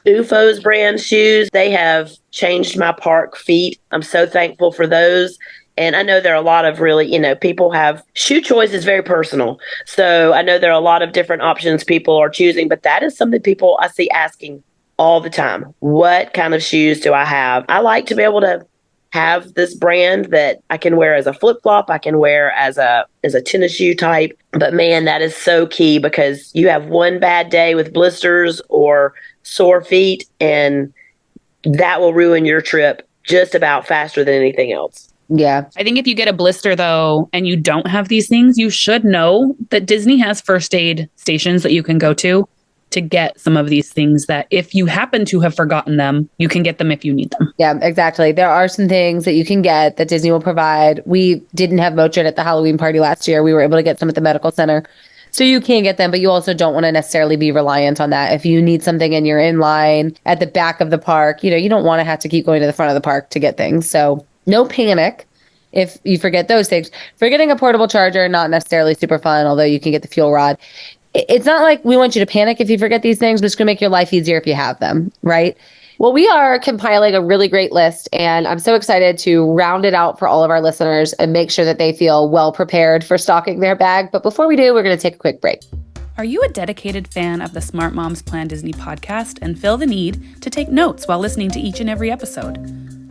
UFO's brand shoes, they have changed my park feet. I'm so thankful for those. And I know there are a lot of really, people have shoe choice is very personal. So I know there are a lot of different options people are choosing, but that is something people I see asking all the time. What kind of shoes do I have? I like to be able to have this brand that I can wear as a flip-flop, I can wear as a tennis shoe type. But man, that is so key, because you have one bad day with blisters or sore feet, and that will ruin your trip just about faster than anything else. Yeah. I think if you get a blister, though, and you don't have these things, you should know that Disney has first aid stations that you can go to get some of these things that if you happen to have forgotten them, you can get them if you need them. Yeah, exactly. There are some things that you can get that Disney will provide. We didn't have Motrin at the Halloween party last year. We were able to get some at the medical center. So you can get them, but you also don't want to necessarily be reliant on that. If you need something and you're in line at the back of the park, you don't want to have to keep going to the front of the park to get things. So no panic if you forget those things. Forgetting a portable charger, not necessarily super fun, although you can get the fuel rod. It's not like we want you to panic if you forget these things, but it's going to make your life easier if you have them, right? Well, we are compiling a really great list, and I'm so excited to round it out for all of our listeners and make sure that they feel well prepared for stocking their bag. But before we do, we're going to take a quick break. Are you a dedicated fan of the Smart Moms Plan Disney podcast and feel the need to take notes while listening to each and every episode?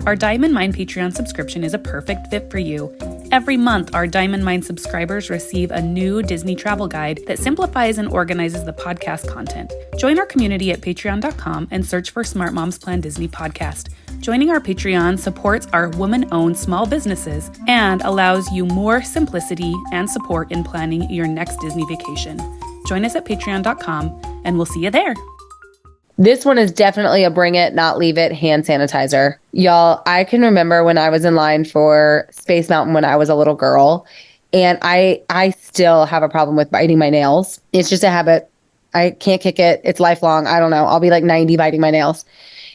Our Diamond Mine Patreon subscription is a perfect fit for you. Every month, our Diamond Mine subscribers receive a new Disney travel guide that simplifies and organizes the podcast content. Join our community at patreon.com and search for Smart Moms Plan Disney podcast. Joining our Patreon supports our woman-owned small businesses and allows you more simplicity and support in planning your next Disney vacation. Join us at patreon.com and we'll see you there. This one is definitely a bring it, not leave it hand sanitizer. Y'all, I can remember when I was in line for Space Mountain when I was a little girl, and I still have a problem with biting my nails. It's just a habit. I can't kick it. It's lifelong. I don't know. I'll be like 90 biting my nails.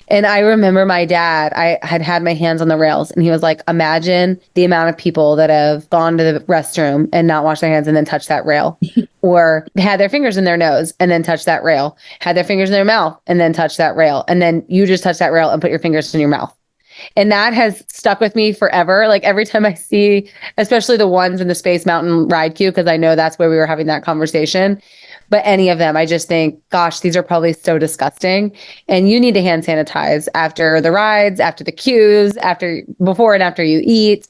And I remember my dad, I had my hands on the rails and he was like, imagine the amount of people that have gone to the restroom and not washed their hands and then touched that rail or had their fingers in their nose and then touched that rail, had their fingers in their mouth and then touched that rail. And then you just touch that rail and put your fingers in your mouth. And that has stuck with me forever. Like every time I see, especially the ones in the Space Mountain ride queue, because I know that's where we were having that conversation. But any of them, I just think, gosh, these are probably so disgusting. And you need to hand sanitize after the rides, after the queues, before and after you eat.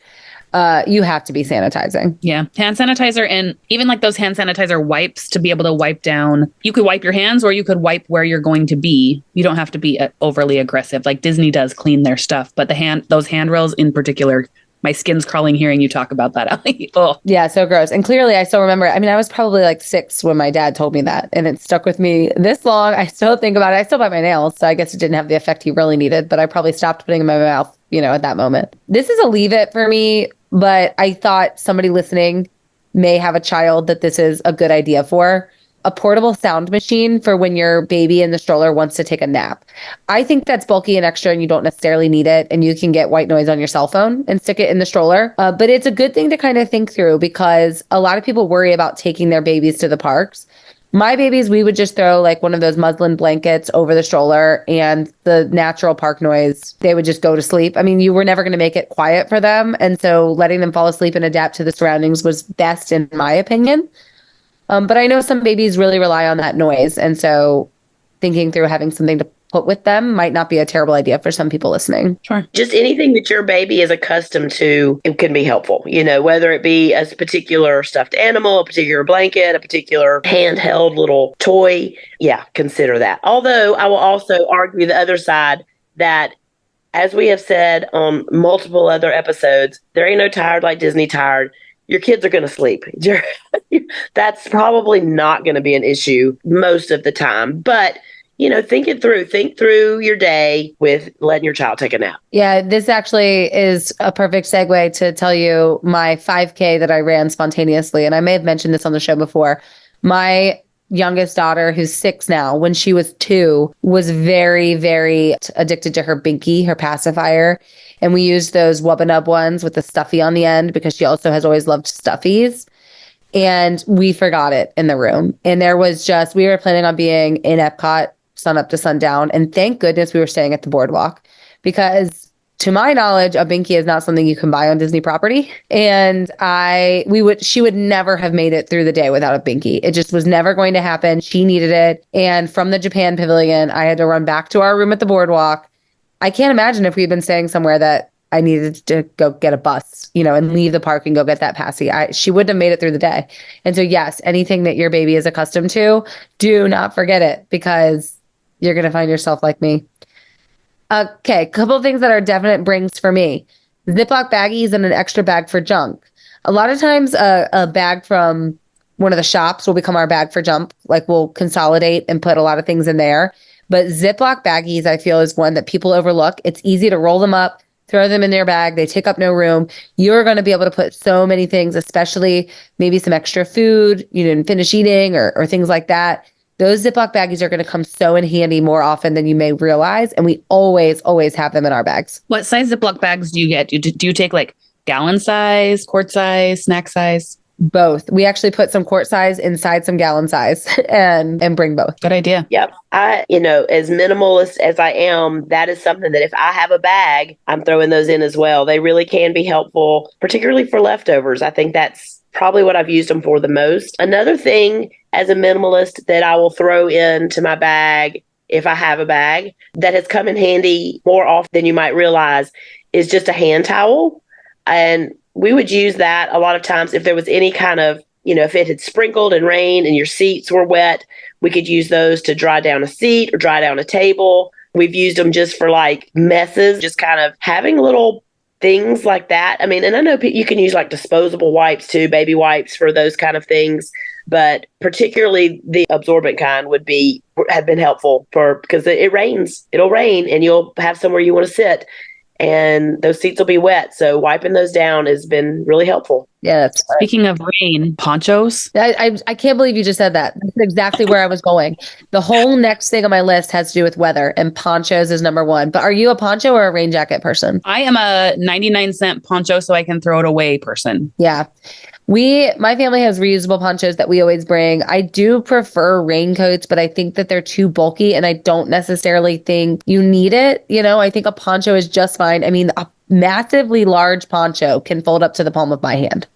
You have to be sanitizing. Yeah. Hand sanitizer and even like those hand sanitizer wipes to be able to wipe down. You could wipe your hands or you could wipe where you're going to be. You don't have to be overly aggressive. Like Disney does clean their stuff, but those handrails in particular, my skin's crawling hearing you talk about that, Allie. Oh. Yeah, so gross. And clearly I still remember, I mean, I was probably like 6 when my dad told me that, and it stuck with me this long. I still think about it. I still bite my nails, so I guess it didn't have the effect he really needed, but I probably stopped putting them in my mouth, at that moment. This is a leave it for me, but I thought somebody listening may have a child that this is a good idea for. A portable sound machine for when your baby in the stroller wants to take a nap. I think that's bulky and extra and you don't necessarily need it. And you can get white noise on your cell phone and stick it in the stroller. But it's a good thing to kind of think through because a lot of people worry about taking their babies to the parks. My babies, we would just throw like one of those muslin blankets over the stroller and the natural park noise, they would just go to sleep. I mean, you were never going to make it quiet for them. And so letting them fall asleep and adapt to the surroundings was best in my opinion. But I know some babies really rely on that noise. And so thinking through having something to put with them might not be a terrible idea for some people listening. Sure. Just anything that your baby is accustomed to, it can be helpful, whether it be a particular stuffed animal, a particular blanket, a particular handheld little toy. Yeah, consider that. Although I will also argue the other side that, as we have said on multiple other episodes, there ain't no tired like Disney tired. Your kids are going to sleep. That's probably not going to be an issue most of the time. But, think it through. Think through your day with letting your child take a nap. Yeah, this actually is a perfect segue to tell you my 5K that I ran spontaneously. And I may have mentioned this on the show before. My youngest daughter, who's 6 now, when she was 2, was very, very addicted to her Binky, her pacifier. And we used those Wubba Nub ones with the stuffy on the end because she also has always loved stuffies. And we forgot it in the room. And we were planning on being in Epcot sun up to sundown. And thank goodness we were staying at the boardwalk because to my knowledge, a Binky is not something you can buy on Disney property. And she would never have made it through the day without a Binky. It just was never going to happen. She needed it. And from the Japan Pavilion, I had to run back to our room at the boardwalk. I can't imagine if we'd been staying somewhere that I needed to go get a bus, and leave the park and go get that passy. She wouldn't have made it through the day. And so, yes, anything that your baby is accustomed to, do not forget it because you're going to find yourself like me. Okay, a couple of things that are definite brings for me. Ziploc baggies and an extra bag for junk. A lot of times a bag from one of the shops will become our bag for junk. Like we'll consolidate and put a lot of things in there. But Ziploc baggies, I feel, is one that people overlook. It's easy to roll them up, throw them in their bag. They take up no room. You're going to be able to put so many things, especially maybe some extra food you didn't finish eating or things like that. Those Ziploc baggies are going to come so in handy more often than you may realize. And we always, always have them in our bags. What size Ziploc bags do you get? Do you take like gallon size, quart size, snack size? Both. We actually put some quart size inside some gallon size and bring both. Good idea. Yep. As minimalist as I am, that is something that if I have a bag, I'm throwing those in as well. They really can be helpful, particularly for leftovers. I think that's probably what I've used them for the most. Another thing as a minimalist that I will throw into my bag, if I have a bag, that has come in handy more often than you might realize is just a hand towel. And we would use that a lot of times if there was any kind of, if it had sprinkled and rained and your seats were wet, we could use those to dry down a seat or dry down a table. We've used them just for like messes, just kind of having little things like that. I mean, and I know you can use like disposable wipes too, baby wipes for those kind of things. But particularly the absorbent kind have been helpful because it rains. It'll rain and you'll have somewhere you want to sit. and those seats will be wet. So wiping those down has been really helpful. Yeah, that's fine. Speaking of rain, ponchos. I can't believe you just said that. That's exactly where I was going. The whole next thing on my list has to do with weather, and ponchos is number one. But are you a poncho or a rain jacket person? I am a 99-cent poncho so I can throw it away person. Yeah. My family has reusable ponchos that we always bring. I do prefer raincoats, but I think that they're too bulky and I don't necessarily think you need it. I think a poncho is just fine. I mean, a massively large poncho can fold up to the palm of my hand.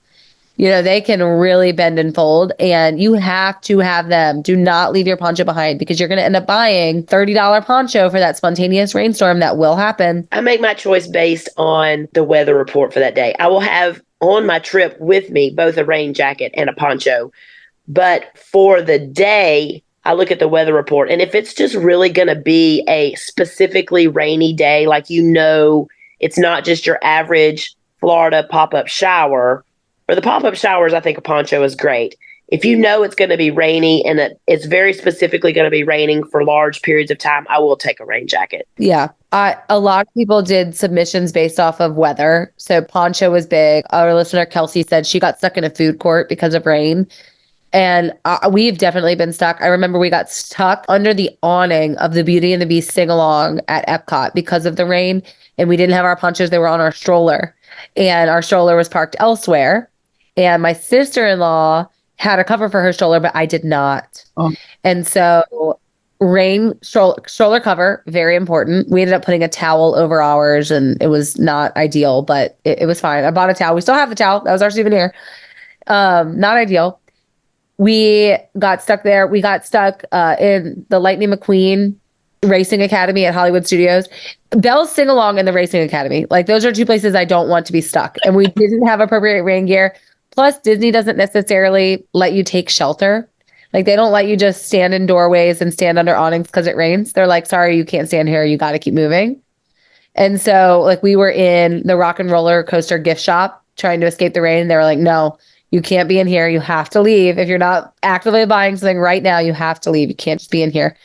They can really bend and fold, and you have to have them. Do not leave your poncho behind because you're going to end up buying $30 poncho for that spontaneous rainstorm that will happen. I make my choice based on the weather report for that day. I will have on my trip with me both a rain jacket and a poncho. But for the day, I look at the weather report, and if it's just really going to be a specifically rainy day, like it's not just your average Florida pop-up shower. For the pop-up showers, I think a poncho is great. If it's going to be rainy and it's very specifically going to be raining for large periods of time, I will take a rain jacket. Yeah. A lot of people did submissions based off of weather. So poncho was big. Our listener, Kelsey, said she got stuck in a food court because of rain. And we've definitely been stuck. I remember we got stuck under the awning of the Beauty and the Beast sing-along at Epcot because of the rain. And we didn't have our ponchos. They were on our stroller. And our stroller was parked elsewhere. And my sister-in-law had a cover for her stroller, but I did not. Oh. And so rain stroller cover, very important. We ended up putting a towel over ours, and it was not ideal, but it was fine. I bought a towel. We still have the towel. That was our souvenir. Not ideal. We got stuck there. We got stuck in the Lightning McQueen Racing Academy at Hollywood Studios. Belle's sing along in the Racing Academy. Like, those are two places I don't want to be stuck. And we didn't have appropriate rain gear. Plus, Disney doesn't necessarily let you take shelter. Like, they don't let you just stand in doorways and stand under awnings because it rains. They're like, sorry, you can't stand here. You got to keep moving. And so, like, we were in the Rock and Roller Coaster gift shop trying to escape the rain. They were like, no, you can't be in here. You have to leave. If you're not actively buying something right now, you have to leave. You can't just be in here.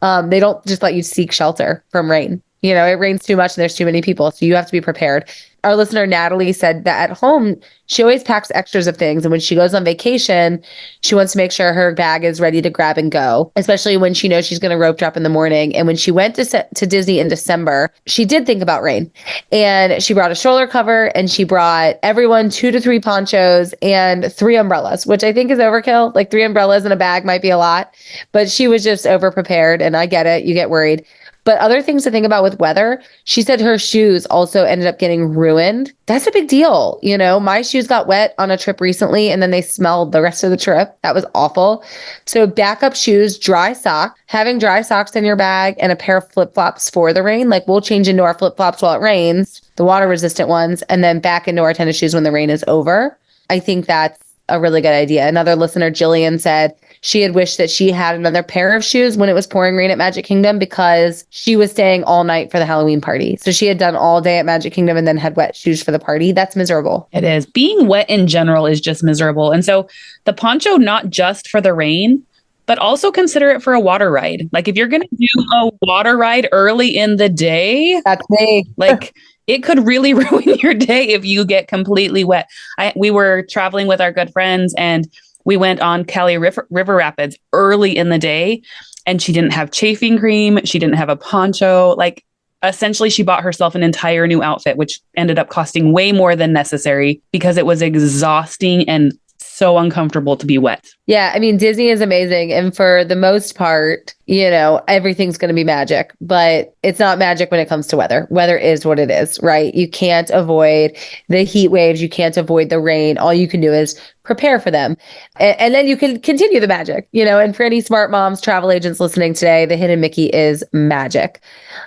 They don't just let you seek shelter from rain. It rains too much and there's too many people. So you have to be prepared. Our listener, Natalie, said that at home, she always packs extras of things. And when she goes on vacation, she wants to make sure her bag is ready to grab and go, especially when she knows she's going to rope drop in the morning. And when she went to Disney in December, she did think about rain. And she brought a stroller cover and she brought everyone 2 to 3 ponchos and 3 umbrellas, which I think is overkill. Like, 3 umbrellas in a bag might be a lot, but she was just over prepared. And I get it. You get worried. But other things to think about with weather, she said her shoes also ended up getting ruined. That's a big deal. My shoes got wet on a trip recently and then they smelled the rest of the trip. That was awful. So backup shoes, dry socks, having dry socks in your bag and a pair of flip-flops for the rain. Like, we'll change into our flip-flops while it rains, the water resistant ones, and then back into our tennis shoes when the rain is over. I think that's a really good idea. Another listener, Jillian, said she had wished that she had another pair of shoes when it was pouring rain at Magic Kingdom because she was staying all night for the Halloween party. So she had done all day at Magic Kingdom and then had wet shoes for the party. That's miserable. It is. Being wet in general is just miserable. And so the poncho, not just for the rain, but also consider it for a water ride. Like, if you're going to do a water ride early in the day, that's me. Like, it could really ruin your day if you get completely wet. We were traveling with our good friends and we went on Cali River Rapids early in the day, and she didn't have chafing cream. She didn't have a poncho. Like, essentially, she bought herself an entire new outfit, which ended up costing way more than necessary because it was exhausting and so uncomfortable to be wet. Yeah, I mean, Disney is amazing. And for the most part, everything's going to be magic, but it's not magic when it comes to weather. Weather is what it is, right? You can't avoid the heat waves. You can't avoid the rain. All you can do is prepare for them. And then you can continue the magic, and for any smart moms, travel agents listening today, the Hidden Mickey is magic.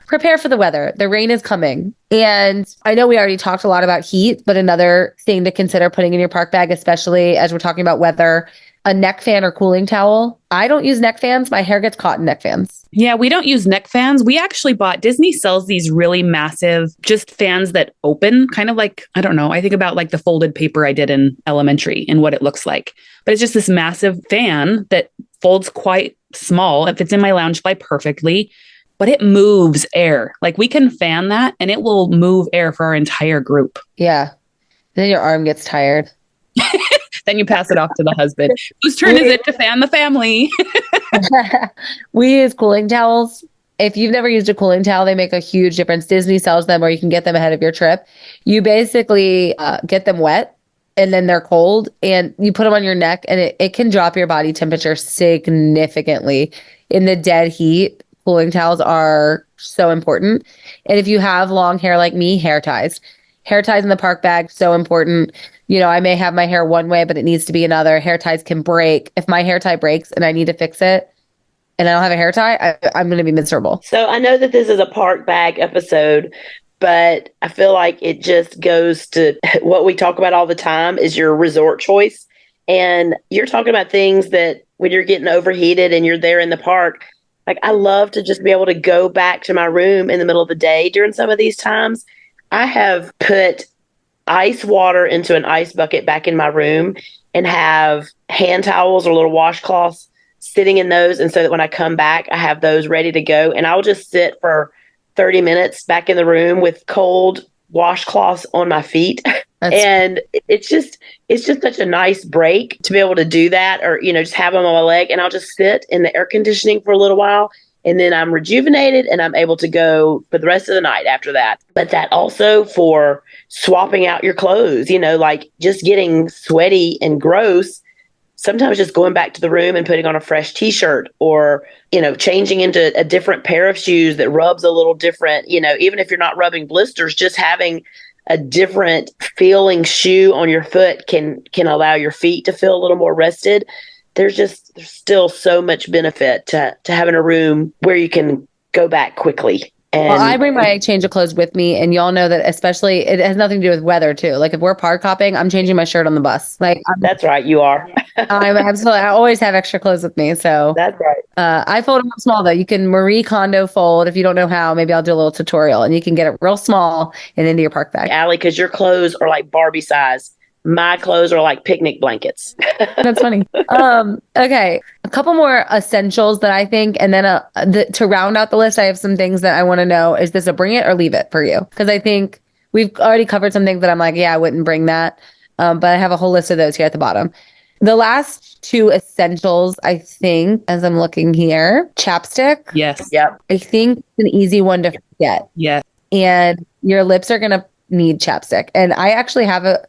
Prepare for the weather. The rain is coming. And I know we already talked a lot about heat, but another thing to consider putting in your park bag, especially as we're talking about weather, a neck fan or cooling towel. I don't use neck fans. My hair gets caught in neck fans. Yeah, we don't use neck fans. We actually Disney sells these really massive, just fans that open, kind of like, I don't know, I think about like the folded paper I did in elementary and what it looks like. But it's just this massive fan that folds quite small. It fits in my Loungefly perfectly. but it moves air. Like we can fan that and it will move air for our entire group. Yeah. Then your arm gets tired. Then you pass it off to the husband. Whose turn is it to fan the family? We use cooling towels. If you've never used a cooling towel, they make a huge difference. Disney sells them, or you can get them ahead of your trip. You basically get them wet and then they're cold and you put them on your neck, and it can drop your body temperature significantly. In the dead heat, cooling towels are so important. And if you have long hair like me, hair ties. Hair ties in the park bag, so important. You know, I may have my hair one way, but it needs to be another. Hair ties can break. If my hair tie breaks and I need to fix it and I don't have a hair tie, I'm going to be miserable. So I know that this is a park bag episode, but I feel like it just goes to what we talk about all the time is your resort choice. And you're talking about things that when you're getting overheated and you're there in the park, like I love to just be able to go back to my room in the middle of the day during some of these times. I have put ice water into an ice bucket back in my room and have hand towels or little washcloths sitting in those. And so that when I come back, I have those ready to go. And I'll just sit for 30 minutes back in the room with cold washcloths on my feet. And it's just such a nice break to be able to do that, or, you know, just have them on my leg, and I'll just sit in the air conditioning for a little while. And then I'm rejuvenated and I'm able to go for the rest of the night after that. But that also for swapping out your clothes, you know, like just getting sweaty and gross. Sometimes just going back to the room and putting on a fresh t-shirt, or, you know, changing into a different pair of shoes that rubs a little different, you know, even if you're not rubbing blisters, just having a different feeling shoe on your foot can allow your feet to feel a little more rested. There's still so much benefit to having a room where you can go back quickly. And well, I bring my change of clothes with me, and y'all know that, especially, it has nothing to do with weather too. Like if we're park hopping, I'm changing my shirt on the bus. Like that's right, you are. I'm absolutely. I always have extra clothes with me, so that's right. I fold them up small though. You can Marie Kondo fold if you don't know how. Maybe I'll do a little tutorial, and you can get it real small and into your park bag. Allie, because your clothes are like Barbie size. My clothes are like picnic blankets. That's funny. Okay. A couple more essentials that I think, and then to round out the list, I have some things that I want to know. Is this a bring it or leave it for you? Because I think we've already covered some things that I'm like, yeah, I wouldn't bring that. But I have a whole list of those here at the bottom. The last two essentials, I think, as I'm looking here, chapstick. Yes. Yep. I think it's an easy one to forget. Yes. And your lips are going to need chapstick. And I actually have a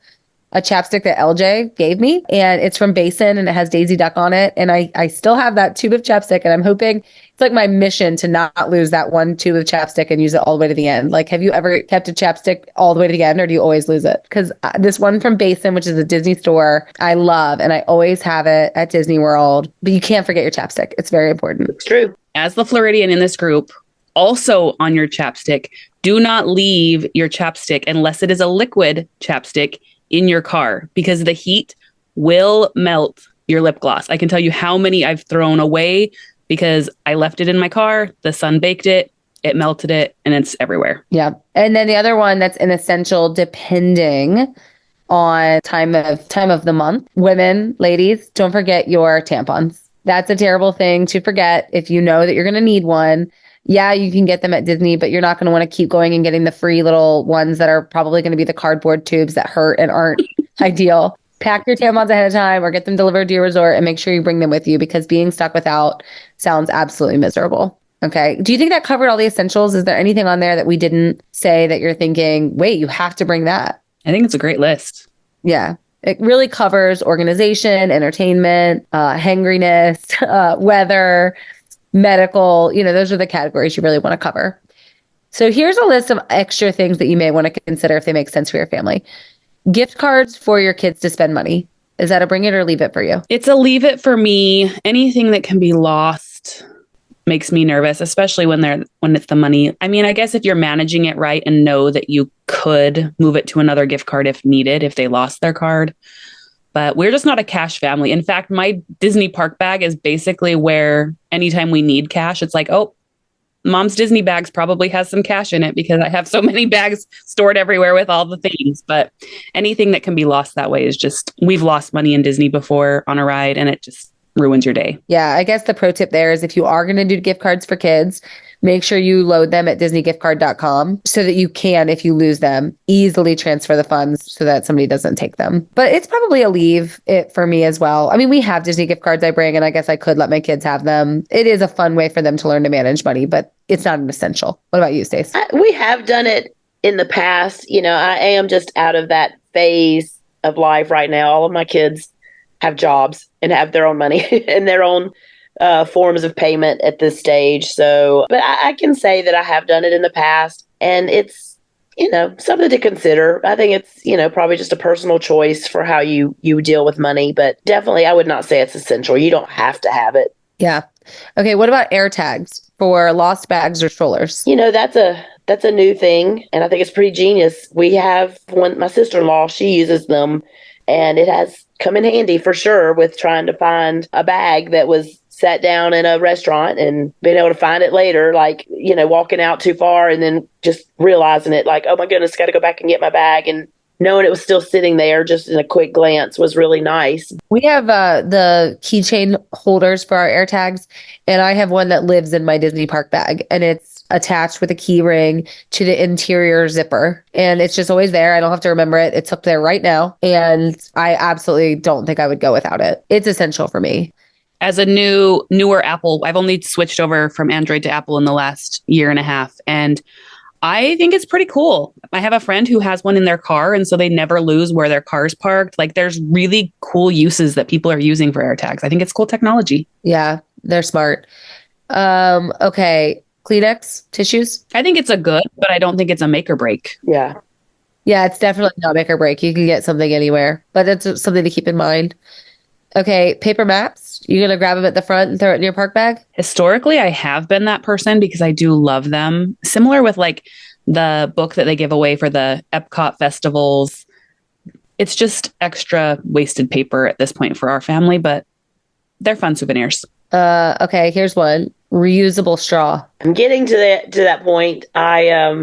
chapstick that LJ gave me, and it's from Basin, and it has Daisy Duck on it. And I still have that tube of chapstick, and I'm hoping it's like my mission to not lose that one tube of chapstick and use it all the way to the end. Like, have you ever kept a chapstick all the way to the end, or do you always lose it? Because this one from Basin, which is a Disney store, I love, and I always have it at Disney World. But you can't forget your chapstick. It's very important. It's true. As the Floridian in this group, also on your chapstick, do not leave your chapstick unless it is a liquid chapstick in your car, because the heat will melt your lip gloss. I can tell you how many I've thrown away because I left it in my car, the sun baked it, it melted it, and it's everywhere. Yeah. And then the other one that's an essential, depending on time of the month, women, ladies, don't forget your tampons. That's a terrible thing to forget if you know that you're going to need one. Yeah, you can get them at Disney, but you're not going to want to keep going and getting the free little ones that are probably going to be the cardboard tubes that hurt and aren't ideal. Pack your tampons ahead of time or get them delivered to your resort, and make sure you bring them with you, because being stuck without sounds absolutely miserable. Okay. Do you think that covered all the essentials? Is there anything on there that we didn't say that you're thinking, wait, you have to bring that? I think it's a great list. Yeah. It really covers organization, entertainment, hangriness, weather, medical, those are the categories you really want to cover. So here's a list of extra things that you may want to consider if they make sense for your family. Gift cards for your kids to spend money. Is that a bring it or leave it for you? It's a leave it for me. Anything that can be lost makes me nervous, especially when it's the money. I mean, I guess if you're managing it right and know that you could move it to another gift card if needed, if they lost their card. But we're just not a cash family. In fact, my Disney park bag is basically where anytime we need cash, it's like, oh, Mom's Disney bags probably has some cash in it because I have so many bags stored everywhere with all the things. But anything that can be lost that way is just, we've lost money in Disney before on a ride, and it just ruins your day. Yeah, I guess the pro tip there is if you are going to do gift cards for kids, make sure you load them at disneygiftcard.com so that you can, if you lose them, easily transfer the funds so that somebody doesn't take them. But it's probably a leave it for me as well. I mean, we have Disney gift cards I bring, and I guess I could let my kids have them. It is a fun way for them to learn to manage money, but it's not an essential. What about you, Stace? We have done it in the past. I am just out of that phase of life right now. All of my kids have jobs and have their own money and their own forms of payment at this stage. So, but I can say that I have done it in the past, and it's, something to consider. I think it's, probably just a personal choice for how you deal with money, but definitely I would not say it's essential. You don't have to have it. Yeah. Okay. What about air tags for lost bags or strollers? That's a new thing, and I think it's pretty genius. We have one, my sister-in-law, she uses them, and it has come in handy for sure with trying to find a bag that was sat down in a restaurant and being able to find it later, like, walking out too far and then just realizing it, like, oh my goodness, got to go back and get my bag, and knowing it was still sitting there just in a quick glance was really nice. We have the keychain holders for our air tags, and I have one that lives in my Disney park bag, and it's attached with a key ring to the interior zipper, and it's just always there. I don't have to remember it. It's up there right now, and I absolutely don't think I would go without it. It's essential for me. As a newer Apple, I've only switched over from Android to Apple in the last year and a half, and I think it's pretty cool. I have a friend who has one in their car, and so they never lose where their car's parked. Like, there's really cool uses that people are using for AirTags. I think it's cool technology. Yeah, they're smart. Okay. Kleenex, tissues? I think it's a good, but I don't think it's a make or break. Yeah. Yeah, it's definitely not make or break. You can get something anywhere, but it's something to keep in mind. Okay, paper maps. You gonna grab them at the front and throw it in your park bag? Historically, I have been that person because I do love them. Similar with like the book that they give away for the Epcot festivals. It's just extra wasted paper at this point for our family, but they're fun souvenirs. Okay, here's one. Reusable straw. I'm getting to that point. I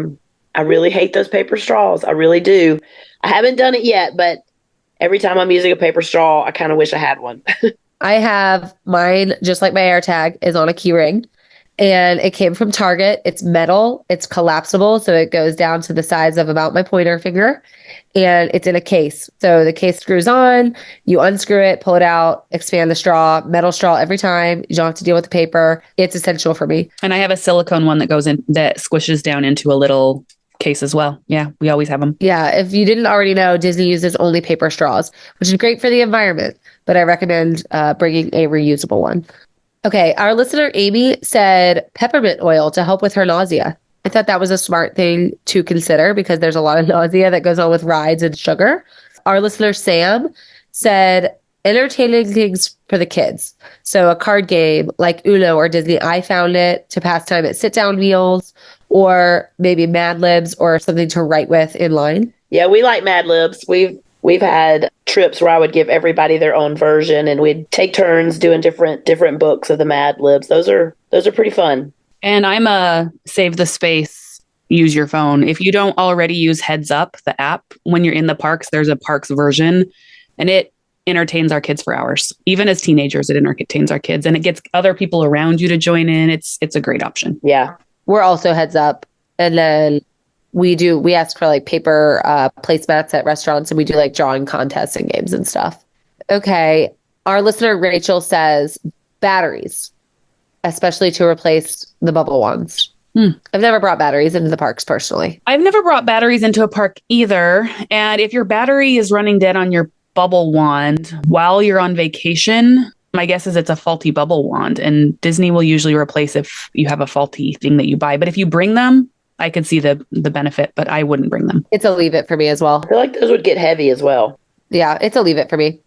really hate those paper straws. I really do. I haven't done it yet, but every time I'm using a paper straw, I kind of wish I had one. I have mine, just like my AirTag, is on a key ring, and it came from Target. It's metal. It's collapsible, so it goes down to the size of about my pointer finger, and it's in a case. So the case screws on, you unscrew it, pull it out, expand the straw, metal straw every time. You don't have to deal with the paper. It's essential for me. And I have a silicone one that goes in, that squishes down into a little case as well. Yeah, we always have them. Yeah, if you didn't already know, Disney uses only paper straws, which is great for the environment, but I recommend bringing a reusable one. Okay, our listener Amy said peppermint oil to help with her nausea. I thought that was a smart thing to consider because there's a lot of nausea that goes on with rides and sugar. Our listener Sam said entertaining things for the kids. So a card game like Uno or Disney I Found It to pass time at sit-down meals, or maybe Mad Libs or something to write with in line. Yeah, we like Mad Libs. We've had trips where I would give everybody their own version, and we'd take turns doing different books of the Mad Libs. Those are pretty fun. And I'm a save the space, use your phone. If you don't already use Heads Up, the app, when you're in the parks, there's a parks version, and it entertains our kids for hours. Even as teenagers, it entertains our kids, and it gets other people around you to join in. It's a great option. Yeah. We're also Heads Up. And then we ask for like paper placemats at restaurants, and we do like drawing contests and games and stuff. Okay. Our listener Rachel says batteries, especially to replace the bubble wands. I've never brought batteries into the parks personally. I've never brought batteries into a park either. And if your battery is running dead on your bubble wand while you're on vacation, my guess is it's a faulty bubble wand, and Disney will usually replace if you have a faulty thing that you buy. But if you bring them, I could see the benefit, but I wouldn't bring them. It's a leave it for me as well. I feel like those would get heavy as well. Yeah, it's a leave it for me.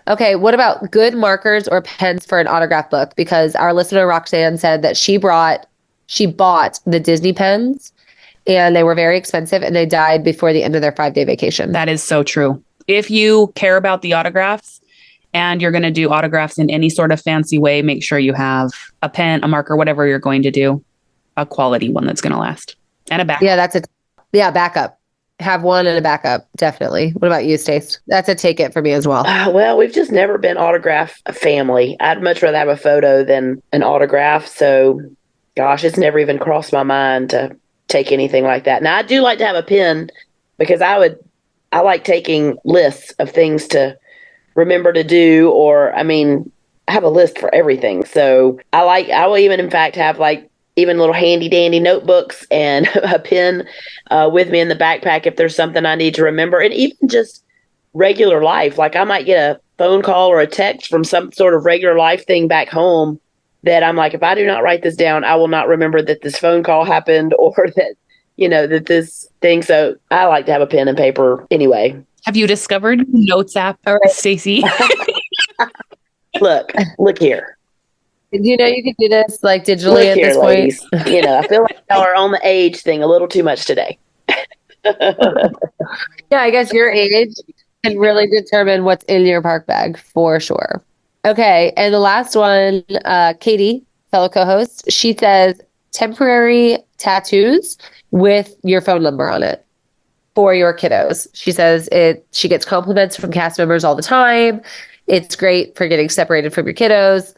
Okay, what about good markers or pens for an autograph book? Because our listener Roxanne said that she bought the Disney pens, and they were very expensive, and they died before the end of their 5-day vacation. That is so true. If you care about the autographs and you're going to do autographs in any sort of fancy way, make sure you have a pen, a marker, whatever you're going to do, a quality one that's going to last, and a backup. Yeah, backup. Have one and a backup, definitely. What about you, Stace? That's a take it for me as well. Well, we've just never been autograph family. I'd much rather have a photo than an autograph. So Gosh, it's never even crossed my mind to take anything like that. Now, I do like to have a pen because I like taking lists of things to remember to do, or I have a list for everything. So I will even in fact have like even little handy dandy notebooks and a pen with me in the backpack if there's something I need to remember. And even just regular life, like I might get a phone call or a text from some sort of regular life thing back home that I'm like, if I do not write this down, I will not remember that this phone call happened or that, that this thing. So I like to have a pen and paper anyway. Have you discovered Notes app, All right. Stacy? Look here. Do you know you can do this like digitally Look at here, this ladies. point? I feel like y'all are on the age thing a little too much today. Yeah, I guess your age can really determine what's in your park bag for sure. Okay, and the last one, Katie, fellow co-host, she says temporary tattoos with your phone number on it for your kiddos. She says she gets compliments from cast members all the time. It's great for getting separated from your kiddos.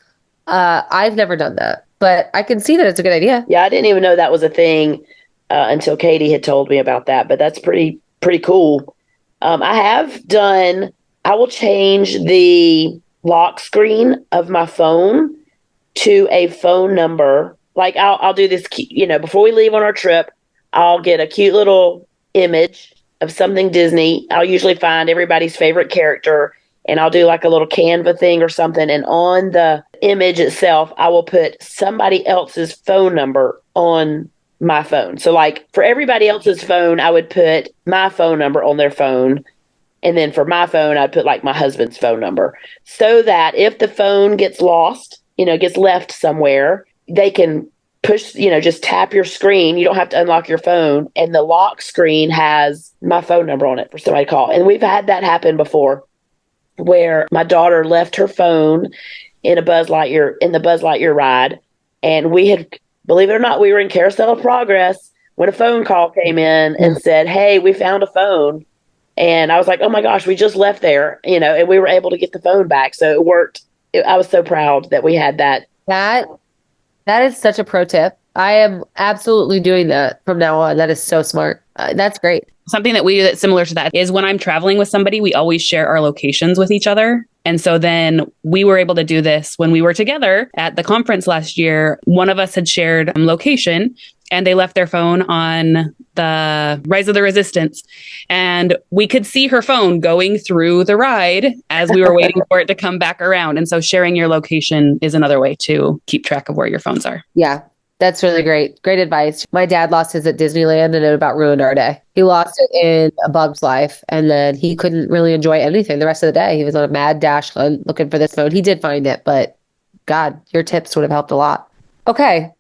I've never done that, but I can see that it's a good idea. Yeah, I didn't even know that was a thing until Katie had told me about that, but that's pretty cool. I will change the lock screen of my phone to a phone number. Like I'll do this, before we leave on our trip, I'll get a cute little image of something Disney. I'll usually find everybody's favorite character and I'll do like a little Canva thing or something. And on the image itself, I will put somebody else's phone number on my phone. So like for everybody else's phone, I would put my phone number on their phone. And then for my phone, I'd put like my husband's phone number so that if the phone gets lost, gets left somewhere, they can push, just tap your screen. You don't have to unlock your phone. And the lock screen has my phone number on it for somebody to call. And we've had that happen before where my daughter left her phone in the Buzz Lightyear ride. And we had, believe it or not, we were in Carousel of Progress when a phone call came in and said, "Hey, we found a phone." And I was like, oh my gosh, we just left there, and we were able to get the phone back. So it worked. I was so proud that we had that. That is such a pro tip. I am absolutely doing that from now on. That is so smart. That's great. Something that we do that's similar to that is when I'm traveling with somebody, we always share our locations with each other. And so then we were able to do this when we were together at the conference last year. One of us had shared location and they left their phone on the Rise of the Resistance. And we could see her phone going through the ride as we were waiting for it to come back around. And so sharing your location is another way to keep track of where your phones are. Yeah, that's really great. Great advice. My dad lost his at Disneyland and it about ruined our day. He lost it in A Bug's Life and then he couldn't really enjoy anything the rest of the day. He was on a mad dash hunt looking for this phone. He did find it, but God, your tips would have helped a lot. Okay.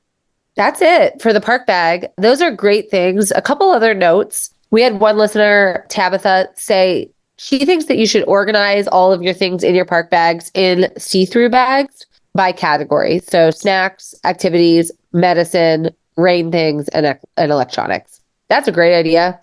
That's it for the park bag. Those are great things. A couple other notes. We had one listener, Tabitha, say she thinks that you should organize all of your things in your park bags in see-through bags by category. So snacks, activities, medicine, rain things, and electronics. That's a great idea.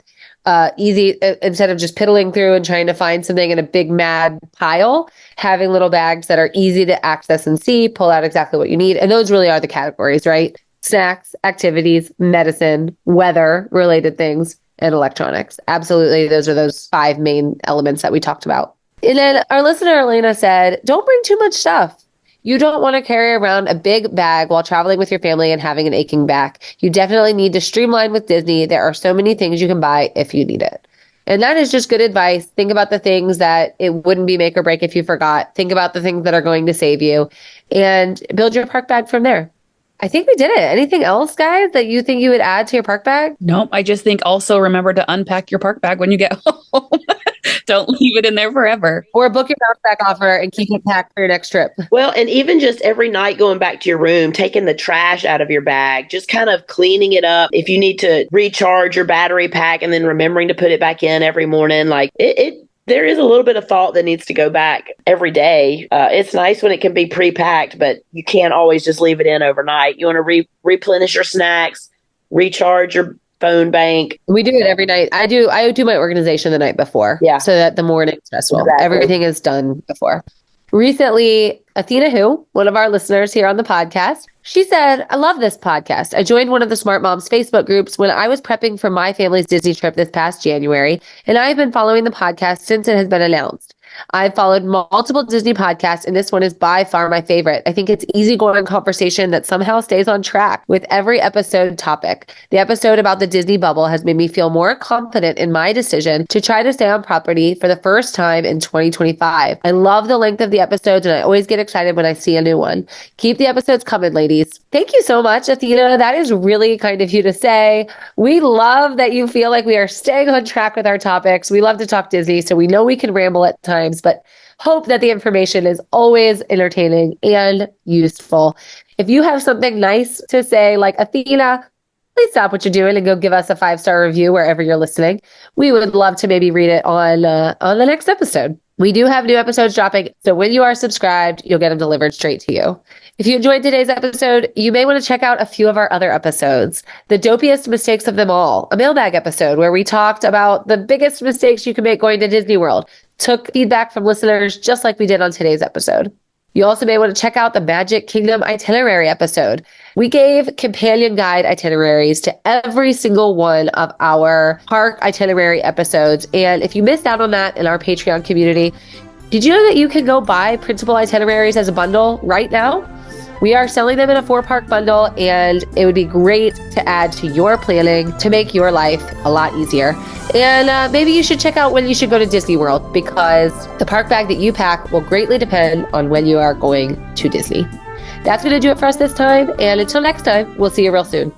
Easy, instead of just piddling through and trying to find something in a big mad pile, having little bags that are easy to access and see, pull out exactly what you need. And those really are the categories, right? Snacks, activities, medicine, weather-related things, and electronics. Absolutely, those are those 5 main elements that we talked about. And then our listener, Elena, said, don't bring too much stuff. You don't want to carry around a big bag while traveling with your family and having an aching back. You definitely need to streamline with Disney. There are so many things you can buy if you need it. And that is just good advice. Think about the things that it wouldn't be make or break if you forgot. Think about the things that are going to save you and build your park bag from there. I think we did it. Anything else, guys, that you think you would add to your park bag? Nope. I just think also remember to unpack your park bag when you get home. Don't leave it in there forever. Or book your bounce back offer and keep it packed for your next trip. Well, and even just every night going back to your room, taking the trash out of your bag, just kind of cleaning it up. If you need to recharge your battery pack and then remembering to put it back in every morning, like there is a little bit of thought that needs to go back every day. It's nice when it can be pre-packed, but you can't always just leave it in overnight. You want to replenish your snacks, recharge your phone bank. We do it every night. I do my organization the night before. Yeah. So that the morning stressful. Exactly. Everything is done before. Recently, Athena Who, one of our listeners here on the podcast, she said, I love this podcast. I joined one of the Smart Moms Facebook groups when I was prepping for my family's Disney trip this past January, and I have been following the podcast since it has been announced. I've followed multiple Disney podcasts, and this one is by far my favorite. I think it's easygoing conversation that somehow stays on track with every episode topic. The episode about the Disney bubble has made me feel more confident in my decision to try to stay on property for the first time in 2025. I love the length of the episodes, and I always get excited when I see a new one. Keep the episodes coming, ladies. Thank you so much, Athena. That is really kind of you to say. We love that you feel like we are staying on track with our topics. We love to talk Disney, so we know we can ramble at times, but hope that the information is always entertaining and useful. If you have something nice to say, like Athena, please stop what you're doing and go give us a 5-star review wherever you're listening. We would love to maybe read it on the next episode. We do have new episodes dropping, so when you are subscribed, you'll get them delivered straight to you. If you enjoyed today's episode, you may want to check out a few of our other episodes. The Dopiest Mistakes of Them All, a Mailbag episode where we talked about the biggest mistakes you can make going to Disney World. Took feedback from listeners just like we did on today's episode. You also may want to check out the Magic Kingdom itinerary episode. We gave companion guide itineraries to every single one of our park itinerary episodes. And if you missed out on that in our Patreon community, did you know that you can go buy principal itineraries as a bundle right now? We are selling them in a 4-park bundle, and it would be great to add to your planning to make your life a lot easier. And maybe you should check out when you should go to Disney World, because the park bag that you pack will greatly depend on when you are going to Disney. That's going to do it for us this time. And until next time, we'll see you real soon.